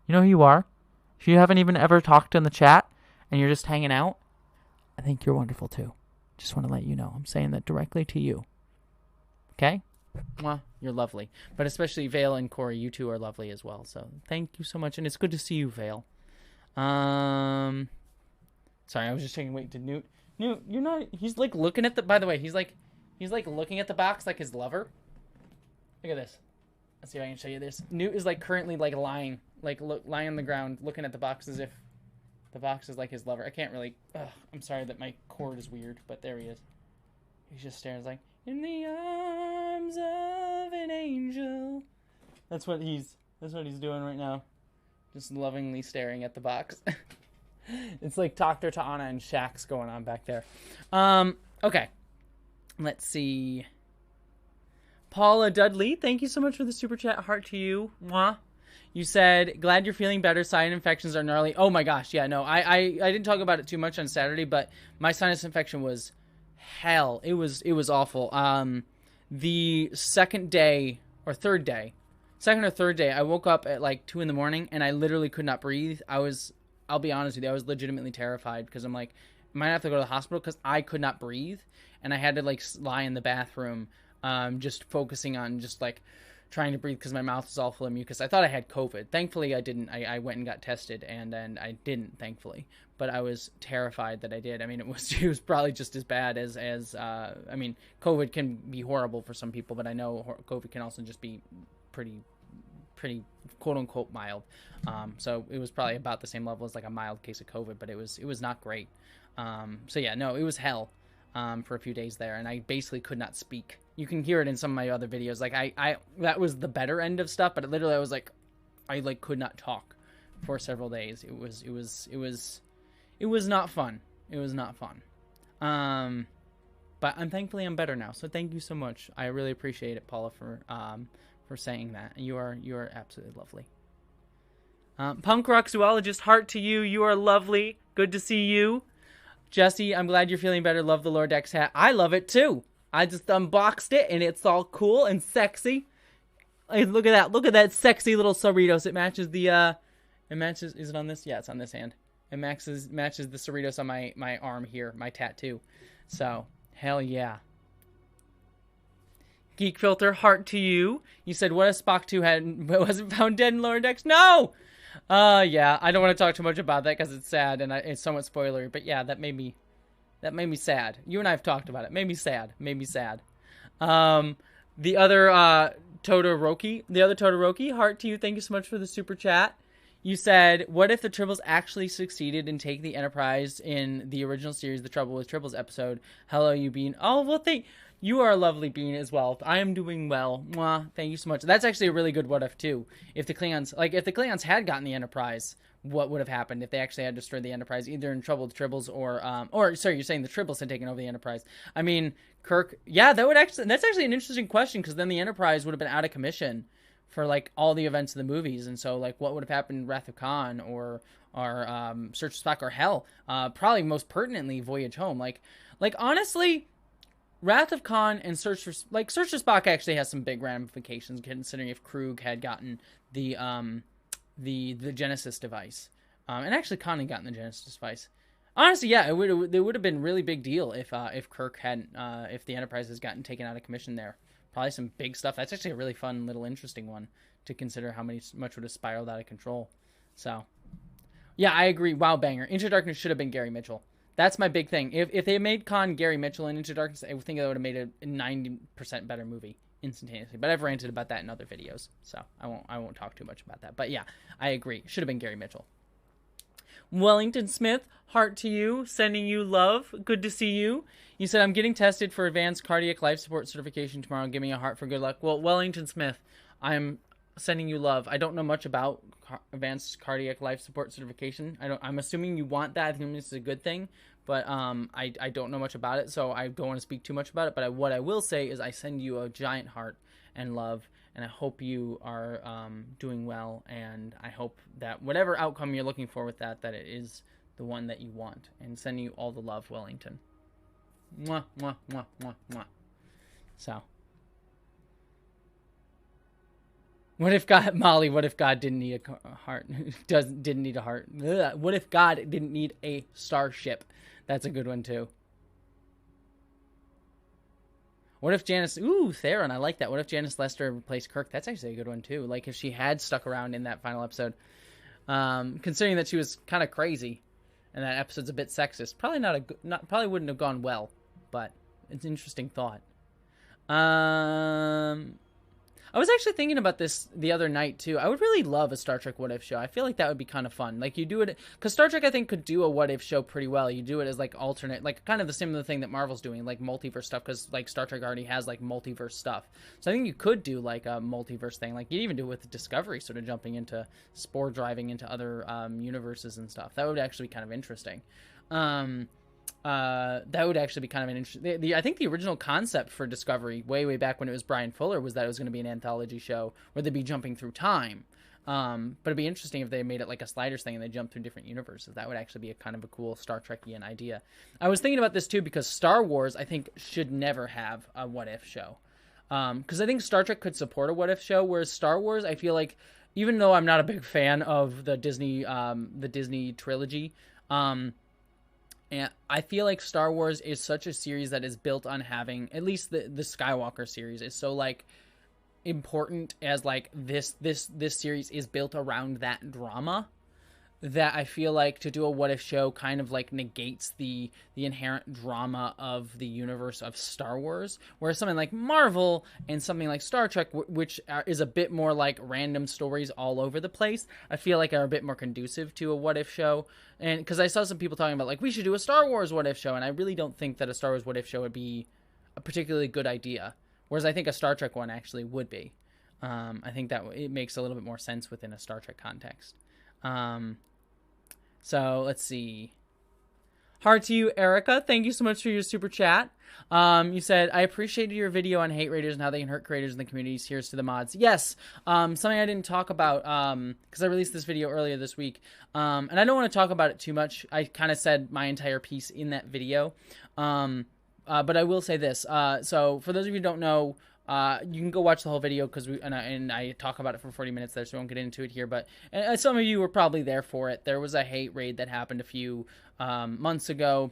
S1: You know who you are. If you haven't even ever talked in the chat and you're just hanging out, I think you're wonderful too. Just want to let you know. I'm saying that directly to you. Okay? Well, you're lovely. But especially Vale and Corey, you two are lovely as well. So thank you so much. And it's good to see you, Vale. Sorry, I was just checking. Wait, did Newt, you're not, he's like looking at by the way, he's like looking at the box like his lover. Look at this. Let's see if I can show you this. Newt is like currently like lying on the ground, looking at the box as if the box is like his lover. I can't really. I'm sorry that my cord is weird, but there he is. He's just staring, like in the arms of an angel. That's what he's doing right now, just lovingly staring at the box. It's like Dr. Ta'ana and Shax going on back there. Okay, let's see. Paula Dudley, thank you so much for the super chat. Heart to you. Mwah. You said, glad you're feeling better. Sinus infections are gnarly. Oh my gosh. Yeah, no, I didn't talk about it too much on Saturday, but my sinus infection was hell. It was awful. The second or third day, I woke up at like 2 a.m. and I literally could not breathe. I'll be honest with you, I was legitimately terrified because I'm like, I might have to go to the hospital because I could not breathe. And I had to like lie in the bathroom, just focusing on just like trying to breathe because my mouth was all full of mucus. I thought I had COVID. Thankfully, I didn't. I went and got tested, and I didn't, thankfully. But I was terrified that I did. I mean, it was probably just as bad as I mean, COVID can be horrible for some people, but I know COVID can also just be pretty quote unquote mild. So it was probably about the same level as like a mild case of COVID, but it was not great. So yeah, no, it was hell. For a few days there, and I basically could not speak. You can hear it in some of my other videos. Like I that was the better end of stuff, but literally I could not talk for several days. It was not fun. It was not fun. But thankfully I'm better now. So thank you so much. I really appreciate it, Paula, for saying that. You are absolutely lovely. Punk rock zoologist, heart to you. You are lovely. Good to see you. Jessie, I'm glad you're feeling better. Love the Lord X hat. I love it too. I just unboxed it and it's all cool and sexy. Hey, look at that. Look at that sexy little Cerritos. It matches is it on this? Yeah, it's on this hand. It matches the Cerritos on my arm here, my tattoo. So, hell yeah. Geek Filter, heart to you. You said, what if Spock 2 wasn't found dead in Lower Decks? No! Yeah, I don't want to talk too much about that because it's sad and it's somewhat spoilery. But yeah, that made me sad. You and I have talked about it. Made me sad. The other Todoroki, heart to you. Thank you so much for the super chat. You said, what if the Tribbles actually succeeded in taking the Enterprise in the original series, The Trouble with Tribbles episode? Hello, you Bean. Oh, well, you are a lovely Bean as well. I am doing well. Mwah, thank you so much. That's actually a really good what if, too. If the Klingons had gotten the Enterprise, what would have happened if they actually had destroyed the Enterprise, either in Trouble with Tribbles or sorry, you're saying the Tribbles had taken over the Enterprise. I mean, Kirk, yeah, that's actually an interesting question, because then the Enterprise would have been out of commission for like all the events of the movies, and so like what would have happened in Wrath of Khan or Search for Spock, or hell, probably most pertinently Voyage Home. Like honestly, Wrath of Khan and Search for Spock actually has some big ramifications, considering if Krug had gotten the Genesis device, and actually Khan had gotten the Genesis device. Honestly, yeah, it would have been a really big deal if Kirk hadn't if the Enterprise has gotten taken out of commission there. Probably some big stuff. That's actually a really fun little interesting one to consider how much would have spiraled out of control. So yeah, I agree. Wow, banger. Into Darkness should have been Gary Mitchell. That's my big thing. If they made Khan Gary Mitchell in Into Darkness, I think that would have made a 90% better movie instantaneously. But I've ranted about that in other videos, so I won't talk too much about that. But yeah, I agree. Should have been Gary Mitchell. Wellington Smith, heart to you, sending you love. Good to see you. You said, I'm getting tested for advanced cardiac life support certification tomorrow. Give me a heart for good luck. Well, Wellington Smith, I'm sending you love. I don't know much about advanced cardiac life support certification. I'm assuming you want that. I think this is a good thing, but I don't know much about it, so I don't want to speak too much about it. But what I will say is I send you a giant heart and love, and I hope you are doing well, and I hope that whatever outcome you're looking for with that it is the one that you want. And sending you all the love, Wellington. Mwah, mwah, mwah, mwah, mwah. So, what if God, Molly? What if God didn't need a heart? Didn't need a heart? Ugh. What if God didn't need a starship? That's a good one too. What if Janice... Ooh, Theron, I like that. What if Janice Lester replaced Kirk? That's actually a good one, too. Like, if she had stuck around in that final episode. Considering that she was kind of crazy. And that episode's a bit sexist. Probably wouldn't have gone well. But it's an interesting thought. I was actually thinking about this the other night, too. I would really love a Star Trek What If show. I feel like that would be kind of fun. Like, you do it... Because Star Trek, I think, could do a What If show pretty well. You do it as, like, alternate... Like, kind of the similar thing that Marvel's doing, like, multiverse stuff. Because, like, Star Trek already has, like, multiverse stuff. So I think you could do, like, a multiverse thing. Like, you'd even do it with Discovery, sort of jumping into... Spore driving into other universes and stuff. That would actually be kind of interesting. That would actually be kind of an interesting... I think the original concept for Discovery, way back when it was Brian Fuller, was that it was going to be an anthology show where they'd be jumping through time. But it'd be interesting if they made it like a Sliders thing and they jumped through different universes. That would actually be a kind of a cool Star Trek-ian idea. I was thinking about this too because Star Wars, I think, should never have a What If show. Because I think Star Trek could support a What If show, whereas Star Wars, I feel like, even though I'm not a big fan of the Disney trilogy, and I feel like Star Wars is such a series that is built on having, at least the Skywalker series is so, like, important as, like, this series is built around that drama, that I feel like to do a What If show kind of, like, negates the inherent drama of the universe of Star Wars, whereas something like Marvel and something like Star Trek, which is a bit more like random stories all over the place, I feel like are a bit more conducive to a What If show. And because I saw some people talking about, like, we should do a Star Wars What If show, and I really don't think that a Star Wars What If show would be a particularly good idea, whereas I think a Star Trek one actually would be. I think that it makes a little bit more sense within a Star Trek context. So, let's see. Heart to you, Erica. Thank you so much for your super chat. You said, I appreciated your video on hate raiders and how they can hurt creators in the communities. Here's to the mods. Yes, something I didn't talk about, because I released this video earlier this week. And I don't want to talk about it too much. I kind of said my entire piece in that video. But I will say this. So, for those of you who don't know, you can go watch the whole video because I talk about it for 40 minutes there, so I won't get into it here. But some of you were probably there for it. There was a hate raid that happened a few months ago,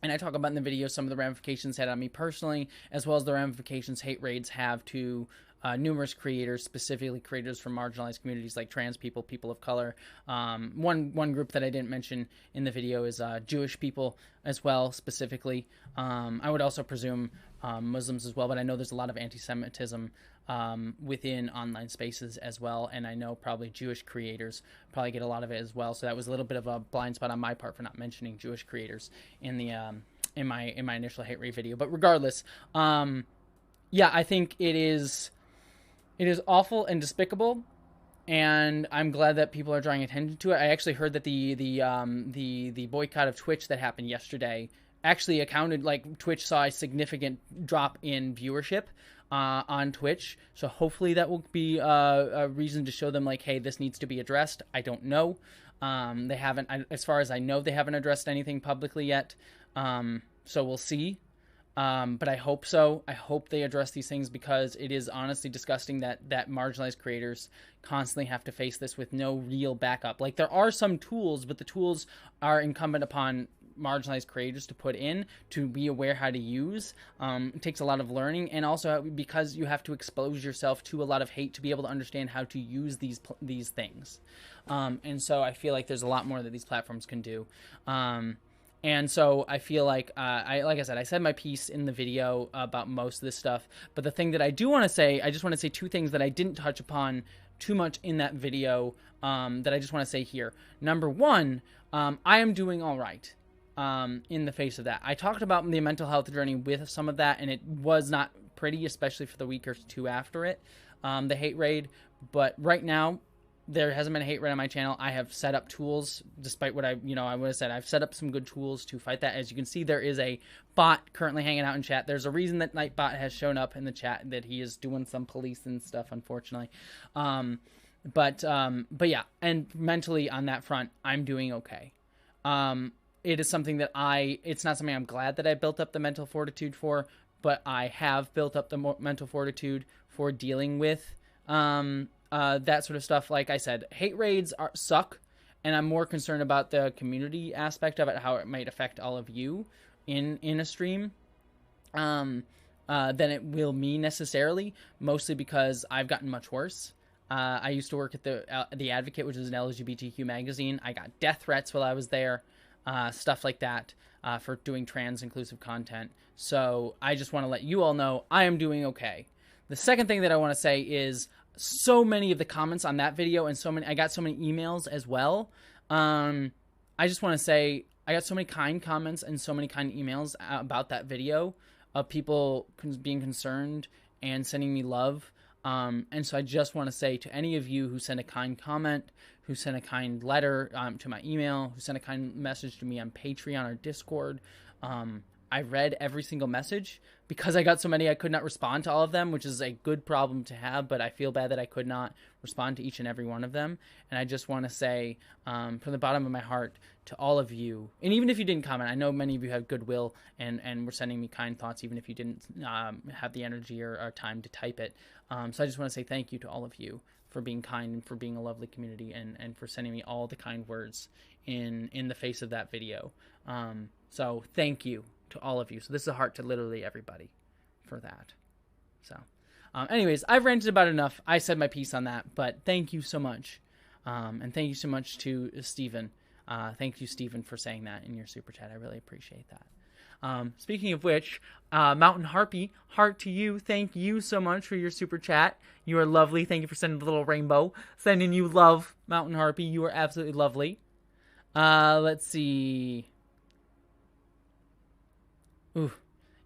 S1: and I talk about in the video some of the ramifications it had on me personally, as well as the ramifications hate raids have to numerous creators, specifically creators from marginalized communities like trans people, people of color. One group that I didn't mention in the video is Jewish people as well, specifically. I would also presume Muslims as well, but I know there's a lot of anti-Semitism within online spaces as well, and I know probably Jewish creators probably get a lot of it as well. So that was a little bit of a blind spot on my part for not mentioning Jewish creators in the in my initial hate raid video. But regardless, yeah, I think it is awful and despicable, and I'm glad that people are drawing attention to it. I actually heard that the boycott of Twitch that happened yesterday actually accounted, like, Twitch saw a significant drop in viewership on Twitch, so hopefully that will be a reason to show them, like, hey, this needs to be addressed. I don't know. They haven't, as far as I know, they haven't addressed anything publicly yet, so we'll see. But I hope so. I hope they address these things, because it is honestly disgusting that marginalized creators constantly have to face this with no real backup. Like, there are some tools, but the tools are incumbent upon marginalized creators to put in, to be aware how to use. It takes a lot of learning, and also because you have to expose yourself to a lot of hate to be able to understand how to use these things. And so I feel like there's a lot more that these platforms can do. And so I feel like, like I said, I said my piece in the video about most of this stuff. But the thing that I do want to say, I just want to say two things that I didn't touch upon too much in that video, that I just want to say here. Number one, I am doing all right in the face of that. I talked about the mental health journey with some of that, and it was not pretty, especially for the week or two after it, the hate raid. But right now, there hasn't been a hate raid on my channel. I have set up tools, despite what I would have said. I've set up some good tools to fight that. As you can see, there is a bot currently hanging out in chat. There's a reason that Nightbot has shown up in the chat, that he is doing some police and stuff, unfortunately. But yeah, and mentally on that front, I'm doing okay. It is something that it's not something I'm glad that I built up the mental fortitude for, but I have built up the mental fortitude for dealing with, that sort of stuff. Like I said, hate raids suck, and I'm more concerned about the community aspect of it, how it might affect all of you in a stream, than it will me necessarily, mostly because I've gotten much worse. I used to work at the Advocate, which is an LGBTQ magazine. I got death threats while I was there, stuff like that, for doing trans inclusive content. So I just want to let you all know I am doing okay. The second thing that I want to say is, so many of the comments on that video, and I got so many emails as well. I just want to say I got so many kind comments and so many kind emails about that video, of people being concerned and sending me love. And so I just want to say to any of you who sent a kind comment, who sent a kind letter to my email, who sent a kind message to me on Patreon or Discord, I read every single message. Because I got so many, I could not respond to all of them, which is a good problem to have, but I feel bad that I could not respond to each and every one of them. And I just want to say, from the bottom of my heart, to all of you, and even if you didn't comment, I know many of you have goodwill and were sending me kind thoughts, even if you didn't have the energy or time to type it. So I just want to say thank you to all of you for being kind and for being a lovely community, and for sending me all the kind words in the face of that video. So thank you to all of you. So this is a heart to literally everybody for that. So anyways, I've ranted about enough. I said my piece on that, but thank you so much. And thank you so much to Steven. Thank you, Steven, for saying that in your super chat. I really appreciate that. Speaking of which, Mountain Harpy, heart to you. Thank you so much for your super chat. You are lovely. Thank you for sending the little rainbow. Sending you love, Mountain Harpy. You are absolutely lovely. Let's see. Ooh.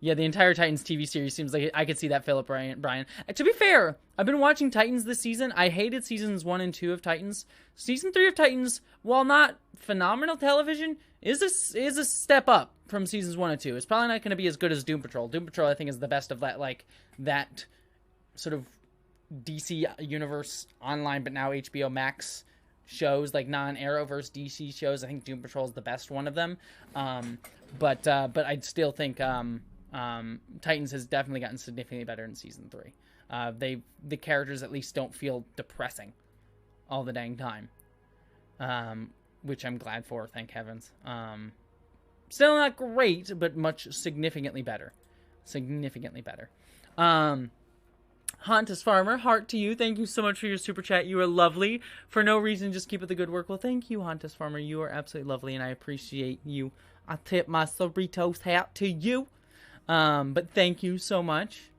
S1: Yeah, the entire Titans TV series seems like I could see that, Philip Brian. To be fair, I've been watching Titans this season. I hated seasons 1 and 2 of Titans. Season 3 of Titans, while not phenomenal television, is a step up from seasons 1 and 2. It's probably not going to be as good as Doom Patrol. Doom Patrol, I think, is the best of that sort of DC universe online, but now HBO Max shows, like non-Arrowverse DC shows. I think Doom Patrol is the best one of them. But I still think Titans has definitely gotten significantly better in season 3. The characters at least don't feel depressing all the dang time, which I'm glad for. Thank heavens. Still not great, but significantly better. Significantly better. Hontus Farmer, heart to you. Thank you so much for your super chat. You are lovely. For no reason, just keep up the good work. Well, thank you, Hontus Farmer. You are absolutely lovely, and I appreciate you. I tip my Cerritos hat to you. But thank you so much.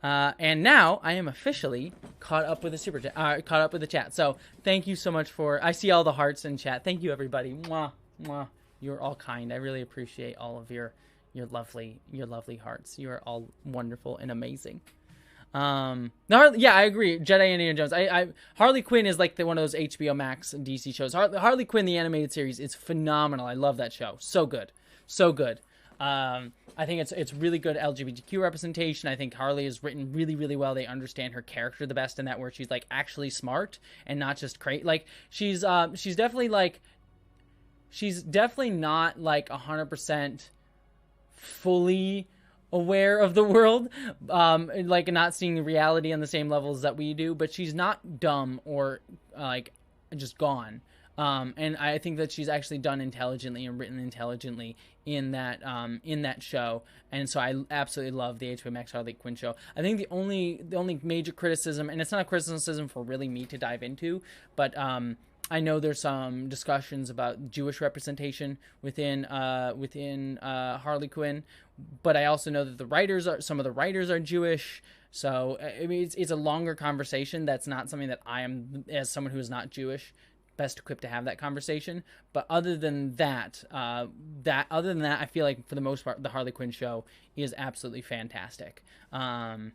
S1: And now I am officially caught up with the super chat, caught up with the chat. So thank you so much for, I see all the hearts in chat. Thank you, everybody. Mwah, mwah. You're all kind. I really appreciate all of your lovely hearts. You are all wonderful and amazing. Yeah, I agree. Jedi Indiana Jones. Harley Quinn is like one of those HBO Max and DC shows. Harley Quinn, the animated series, is phenomenal. I love that show. So good. So good. I think it's really good LGBTQ representation. I think Harley is written really, really well. They understand her character the best in that, where she's like actually smart and not just crazy. Like she's definitely not like 100% fully aware of the world, like not seeing reality on the same levels that we do, but she's not dumb or like just gone. And I think that she's actually done intelligently and written intelligently in that show. And so I absolutely love the HBO Max Harley Quinn show. I think the only major criticism, and it's not a criticism for really me to dive into, but I know there's some discussions about Jewish representation within Harley Quinn, but I also know that some of the writers are Jewish. So I mean, it's a longer conversation. That's not something that I am, as someone who is not Jewish, best equipped to have that conversation. But other than that, I feel like for the most part, the Harley Quinn show is absolutely fantastic. But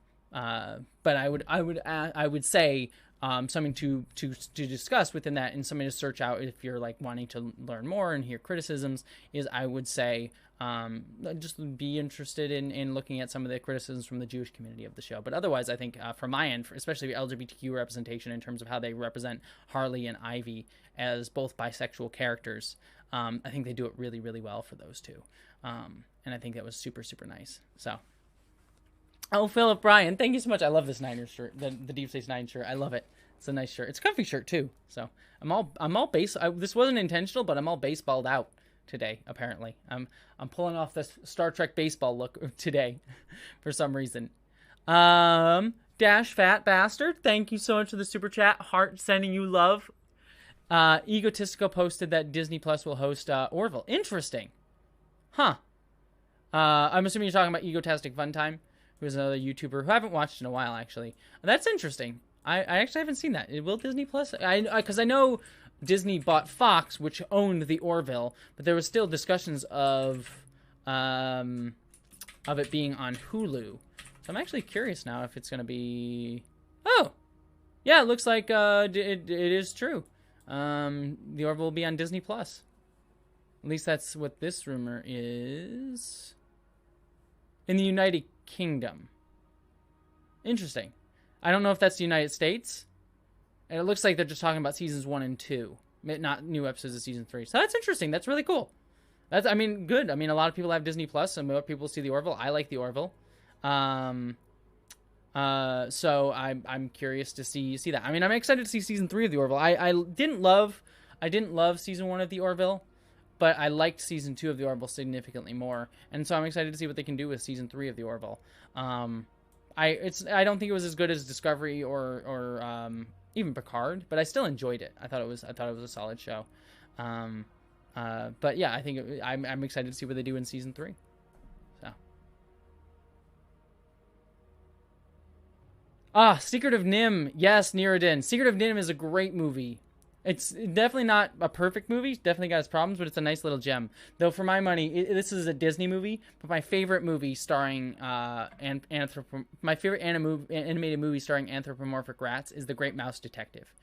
S1: I would say something to discuss within that, and something to search out if you're like wanting to learn more and hear criticisms, is I would say just be interested in looking at some of the criticisms from the Jewish community of the show. But otherwise, I think from my end, especially LGBTQ representation in terms of how they represent Harley and Ivy as both bisexual characters, I think they do it really, really well for those two. And I think that was super, super nice. So. Oh, Philip Bryan, thank you so much. I love this Niners shirt, the Deep Space Nine shirt. I love it. It's a nice shirt. It's a comfy shirt too. So I'm all base. This wasn't intentional, but I'm all baseballed out today. Apparently, I'm pulling off this Star Trek baseball look today, for some reason. Dash Fat Bastard, thank you so much for the super chat. Heart sending you love. Egotistical posted that Disney Plus will host Orville. Interesting, huh? I'm assuming you're talking about Egotastic Fun Time, who is another YouTuber who I haven't watched in a while, actually. That's interesting. I actually haven't seen that. Will Disney Plus? Because I know Disney bought Fox, which owned the Orville, but there was still discussions of it being on Hulu. So I'm actually curious now if it's going to be... Oh! Yeah, it looks like it is true. The Orville will be on Disney Plus. At least that's what this rumor is. In the United Kingdom. Interesting. I don't know if that's the United States. And it looks like they're just talking about seasons 1 and 2, not new episodes of season 3. So that's interesting. That's really cool. Good. I mean, a lot of people have Disney Plus, and more people see the Orville. I like the Orville. So I'm curious to see that. I mean, I'm excited to see season 3 of the Orville. I didn't love season 1 of the Orville, but I liked season 2 of the Orville significantly more, and so I'm excited to see what they can do with season 3 of the Orville. I don't think it was as good as Discovery or even Picard, but I still enjoyed it. I thought it was a solid show. But yeah, I think I'm excited to see what they do in season 3. So. Secret of Nim. Yes, Niradin. Secret of Nim is a great movie. It's definitely not a perfect movie. It's definitely got its problems, but it's a nice little gem. Though for my money, this is a Disney movie, but my favorite movie starring my favorite animated movie starring anthropomorphic rats is The Great Mouse Detective.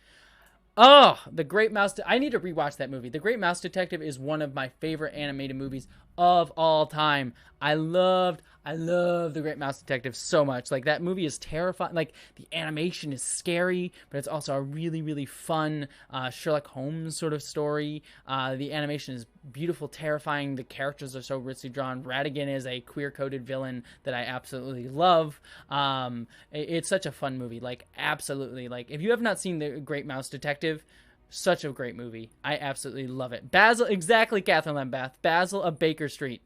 S1: Oh, The Great Mouse... I need to rewatch that movie. The Great Mouse Detective is one of my favorite animated movies of all time. I love The Great Mouse Detective so much. Like, that movie is terrifying. Like, the animation is scary, but it's also a really, really fun Sherlock Holmes sort of story. The animation is beautiful, terrifying. The characters are so richly drawn. Ratigan is a queer-coded villain that I absolutely love. It's such a fun movie. Like, absolutely. Like, if you have not seen The Great Mouse Detective, such a great movie. I absolutely love it. Basil, exactly, Catherine Lambeth. Basil of Baker Street.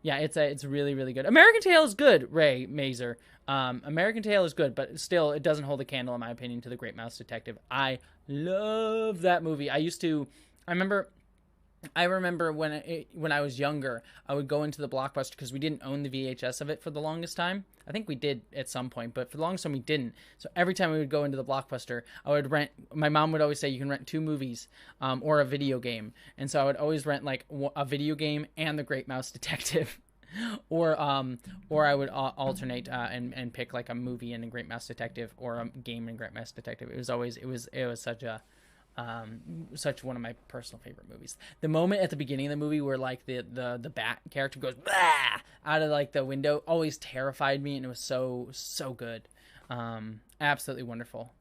S1: Yeah, it's really, really good. American Tail is good, Ray Mazer. American Tail is good, but still, it doesn't hold a candle, in my opinion, to The Great Mouse Detective. I love that movie. I remember when I was younger, I would go into the Blockbuster because we didn't own the VHS of it for the longest time. I think we did at some point, but for the longest time we didn't. So every time we would go into the Blockbuster, I would rent. My mom would always say you can rent 2 movies, or a video game, and so I would always rent like a video game and The Great Mouse Detective, or I would alternate and pick like a movie and a Great Mouse Detective or a game and Great Mouse Detective. It was such one of my personal favorite movies. The moment at the beginning of the movie where like the bat character goes bah! Out of like the window always terrified me, and it was so good. Absolutely wonderful.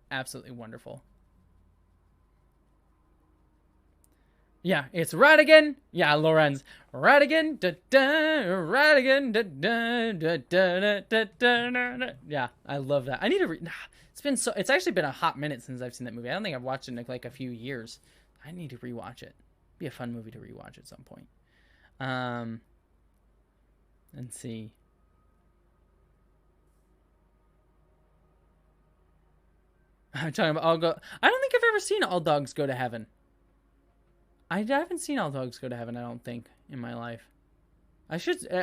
S1: Yeah, it's right again. Yeah, Lorenz. Right again. Da, da, right again. Da, da, da, da, da, da, da, da. Yeah, I love that. I need to it's actually been a hot minute since I've seen that movie. I don't think I've watched it in like a few years. I need to rewatch it. Be a fun movie to rewatch at some point. Let's see. I'm talking about I don't think I've ever seen All Dogs Go to Heaven. I haven't seen All Dogs Go to Heaven, I don't think, in my life. I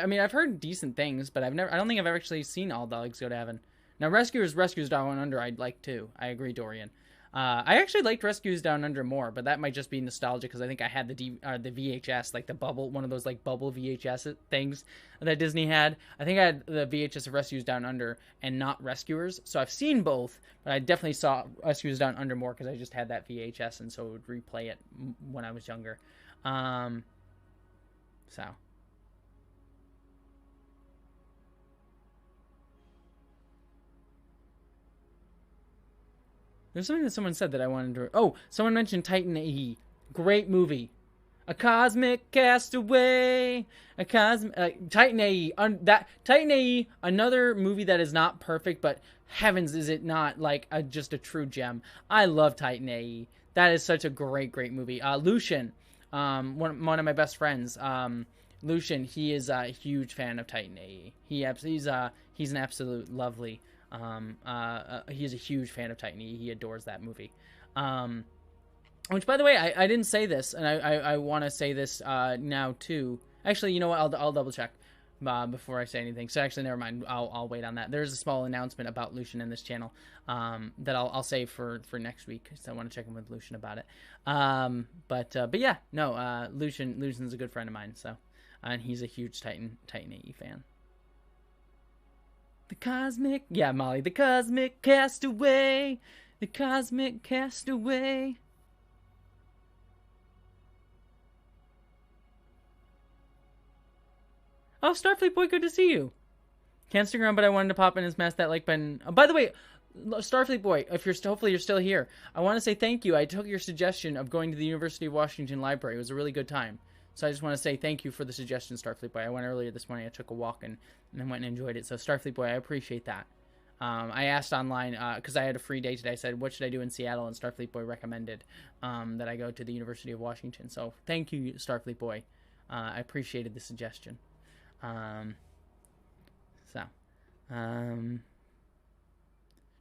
S1: mean, I've heard decent things, but I don't think I've ever actually seen All Dogs Go to Heaven. Now, Rescuers Down Under, I'd like too. I agree, Dorian. I actually liked Rescues Down Under more, but that might just be nostalgia because I think I had the VHS, like the bubble, one of those like bubble VHS things that Disney had. I think I had the VHS of Rescues Down Under and not Rescuers, so I've seen both, but I definitely saw Rescues Down Under more because I just had that VHS, and so I would replay it when I was younger. So. There's something that someone said that I wanted to... Oh, someone mentioned Titan AE. Great movie. A cosmic castaway. Titan AE. Titan AE, another movie that is not perfect, but heavens, is it not like just a true gem. I love Titan AE. That is such a great, great movie. Lucian, one of my best friends, Lucian, he is a huge fan of Titan AE. He's an absolute lovely... he's a huge fan of Titan. He adores that movie. Which, by the way, I didn't say this, and I want to say this now too. Actually, you know what? I'll double check before I say anything. So actually, never mind. I'll wait on that. There's a small announcement about Lucian in this channel that I'll save for next week. So I want to check in with Lucian about it. But yeah, no. Lucian's a good friend of mine. So, and he's a huge Titan AE fan. The cosmic, yeah, Molly, the cosmic castaway, the cosmic castaway. Oh, Starfleet Boy, good to see you. Can't stick around, but I wanted to pop in and smash that like button. By the way, Starfleet Boy, if hopefully you're still here, I want to say thank you. I took your suggestion of going to the University of Washington Library. It was a really good time. So I just want to say thank you for the suggestion, Starfleet Boy. I went earlier this morning. I took a walk and then went and enjoyed it. So Starfleet Boy, I appreciate that. I asked online because I had a free day today. I said, what should I do in Seattle? And Starfleet Boy recommended that I go to the University of Washington. So thank you, Starfleet Boy. I appreciated the suggestion.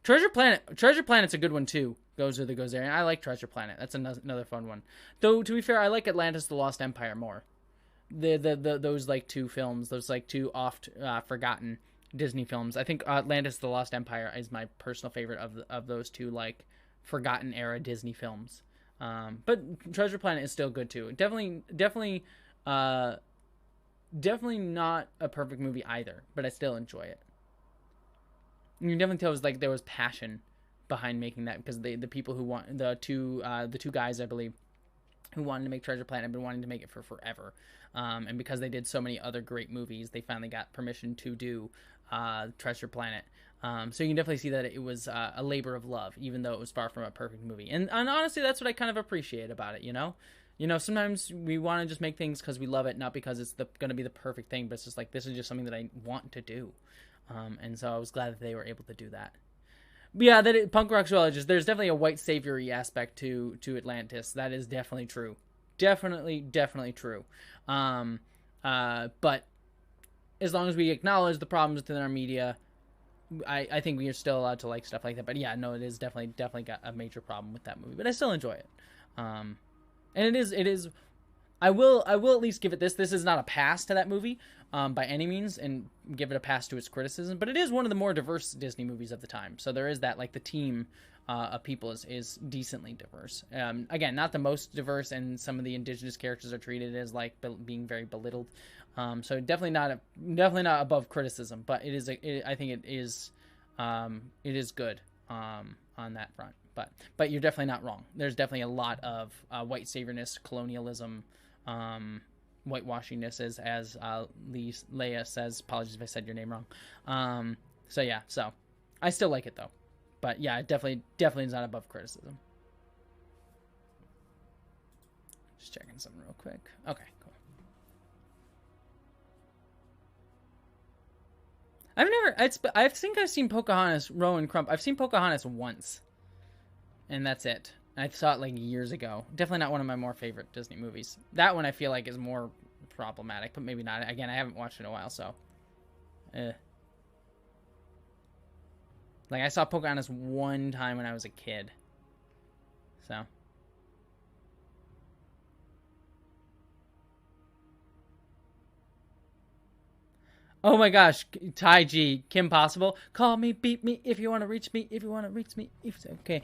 S1: Treasure Planet's a good one too. Goes there. And I like Treasure Planet. That's another fun one. Though to be fair, I like Atlantis: The Lost Empire more. Those like two films, those like two oft forgotten Disney films. I think Atlantis: The Lost Empire is my personal favorite of those two like forgotten era Disney films. But Treasure Planet is still good too. Definitely not a perfect movie either, but I still enjoy it. You can definitely tell there was passion behind making that because the people who want the two guys, I believe, who wanted to make Treasure Planet have been wanting to make it for forever. And because they did so many other great movies, they finally got permission to do Treasure Planet. So you can definitely see that it was a labor of love, even though it was far from a perfect movie. And honestly, that's what I kind of appreciate about it, you know? You know, sometimes we want to just make things because we love it, not because it's going to be the perfect thing, but it's just like, this is just something that I want to do. And so I was glad that they were able to do that. But yeah, punk rock zoologist, there's definitely a white savior-y aspect to Atlantis. That is definitely true. Definitely true. But as long as we acknowledge the problems within our media, I think we are still allowed to like stuff like that. But yeah, no, it is definitely got a major problem with that movie. But I still enjoy it. And it is. I will at least give it this. This is not a pass to that movie by any means, and give it a pass to its criticism. But it is one of the more diverse Disney movies of the time. So there is that, like the team of people is decently diverse. Again, not the most diverse, and some of the indigenous characters are treated as like being very belittled. So definitely not above criticism. But it is. I think it is good on that front. But you're definitely not wrong. There's definitely a lot of white saviorness, colonialism, whitewashingness, as Leia says. Apologies if I said your name wrong. So yeah, so I still like it though. But yeah, it definitely is not above criticism. Just checking something real quick. Okay, cool. I think I've seen Pocahontas, Rowan Crump. I've seen Pocahontas once. And that's it. I saw it like years ago. Definitely not one of my more favorite Disney movies. That one I feel like is more problematic, but maybe not. Again, I haven't watched it in a while, so. Like, I saw Pocahontas one time when I was a kid. So. Oh my gosh, Tai G, Kim Possible. Call me, beat me, if you want to reach me, if you want to reach me. Okay.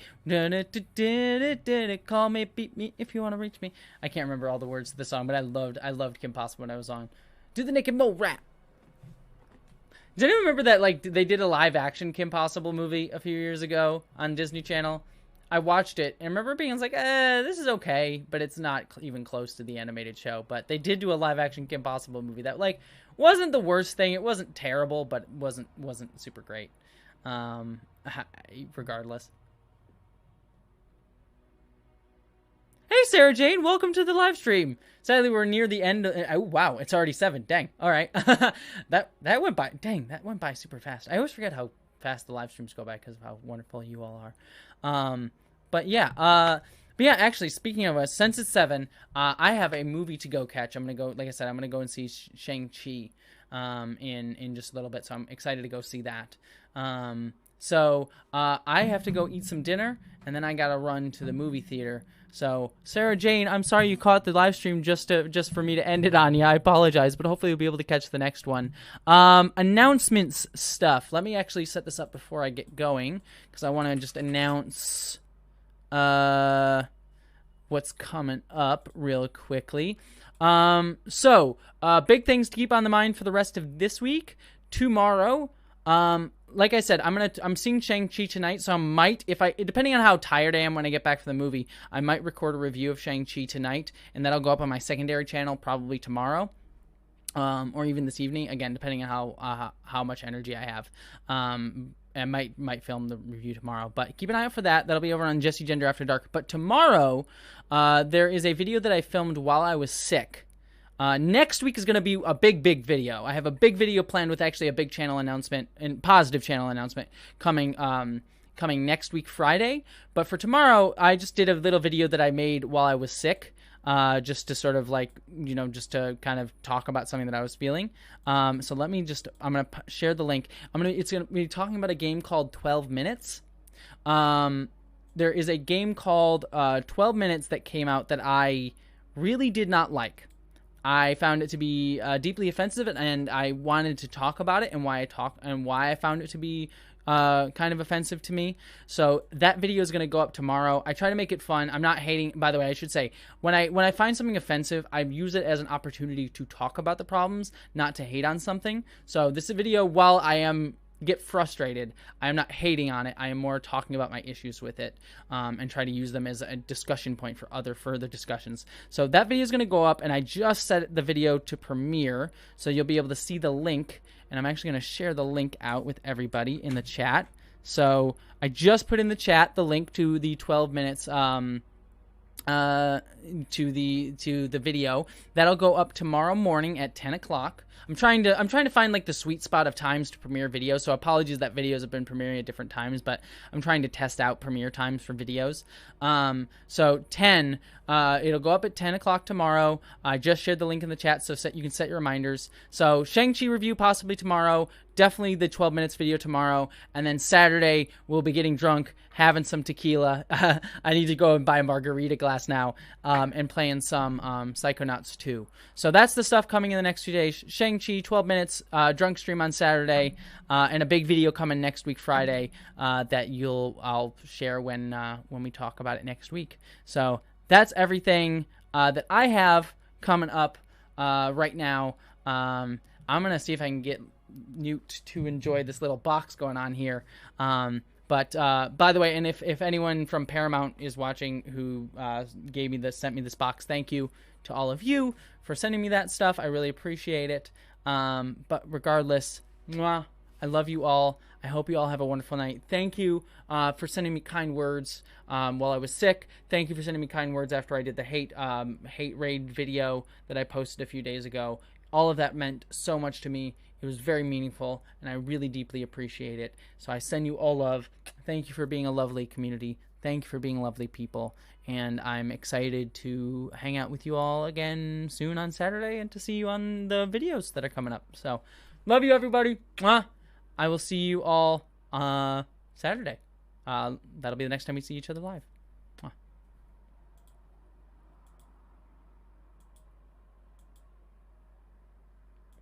S1: Call me, beat me, if you want to reach me. I can't remember all the words of the song, but I loved Kim Possible when I was on. Do the Naked Mo rap. Does anyone remember that, like, they did a live action Kim Possible movie a few years ago on Disney Channel? I watched it and I remember being like, this is okay, but it's not even close to the animated show. But they did do a live action Kim Possible movie that, like, wasn't the worst thing. It wasn't terrible, but wasn't super great. Regardless. Hey, Sarah Jane, welcome to the live stream. Sadly, we're near the end. Oh, wow, it's already 7. Dang. All right. that went by. Dang, that went by super fast. I always forget how fast the live streams go by because of how wonderful you all are. But yeah, actually, speaking of us, since it's 7, I have a movie to go catch. I'm gonna go, like I said, I'm gonna go and see Shang-Chi in just a little bit. So I'm excited to go see that. So I have to go eat some dinner, and then I gotta run to the movie theater. So Sarah Jane, I'm sorry you caught the live stream just for me to end it on you. I apologize, but hopefully you'll be able to catch the next one. Announcements stuff. Let me actually set this up before I get going, because I want to just announce what's coming up real quickly. So big things to keep on the mind for the rest of this week. Tomorrow, like I said, I'm seeing Shang-Chi tonight, so I might, depending on how tired I am when I get back from the movie, I might record a review of Shang-Chi tonight, and that'll go up on my secondary channel probably tomorrow, or even this evening, again, depending on how much energy I have. I might film the review tomorrow, but keep an eye out for that. That'll be over on Jessie Gender After Dark. But tomorrow, there is a video that I filmed while I was sick. Next week is going to be a big video. I have a big video planned with actually a big channel announcement and positive channel announcement coming next week, Friday. But for tomorrow, I just did a little video that I made while I was sick, just to sort of like, just to kind of talk about something that I was feeling. So I'm going to share the link. It's going to be talking about a game called 12 Minutes. There is a game called 12 Minutes that came out that I really did not like. I found it to be deeply offensive, and I wanted to talk about it and why I found it to be kind of offensive to me. So that video is going to go up tomorrow. I try to make it fun. I'm not hating. By the way, I should say, when I find something offensive, I use it as an opportunity to talk about the problems, not to hate on something. So this video, while I get frustrated, I am not hating on it. I am more talking about my issues with it, and try to use them as a discussion point for further discussions. So that video is going to go up, and I just set the video to premiere, so you'll be able to see the link, and I'm actually going to share the link out with everybody in the chat. So I just put in the chat the link to the 12 minutes to the video. That'll go up tomorrow morning at 10 o'clock. I'm trying to find like the sweet spot of times to premiere videos, so apologies that videos have been premiering at different times, but I'm trying to test out premiere times for videos. So 10, it'll go up at 10 o'clock tomorrow. I just shared the link in the chat, so you can set your reminders. So Shang-Chi review possibly tomorrow, definitely the 12 minutes video tomorrow, and then Saturday we'll be getting drunk, having some tequila. I need to go and buy a margarita glass now, and playing some Psychonauts 2. So that's the stuff coming in the next few days. Shang-Chi, 12 minutes, drunk stream on Saturday, and a big video coming next week, Friday, that I'll share when we talk about it next week. So that's everything that I have coming up right now. I'm going to see if I can get Newt to enjoy this little box going on here. But by the way, and if anyone from Paramount is watching who sent me this box, thank you to all of you for sending me that stuff. I really appreciate it. But regardless, mwah, I love you all. I hope you all have a wonderful night. Thank you for sending me kind words while I was sick. Thank you for sending me kind words after I did the hate raid video that I posted a few days ago. All of that meant so much to me. It was very meaningful, and I really deeply appreciate it. So I send you all love. Thank you for being a lovely community. Thank you for being lovely people. And I'm excited to hang out with you all again soon on Saturday and to see you on the videos that are coming up. So, love you, everybody. Mwah. I will see you all Saturday. That'll be the next time we see each other live.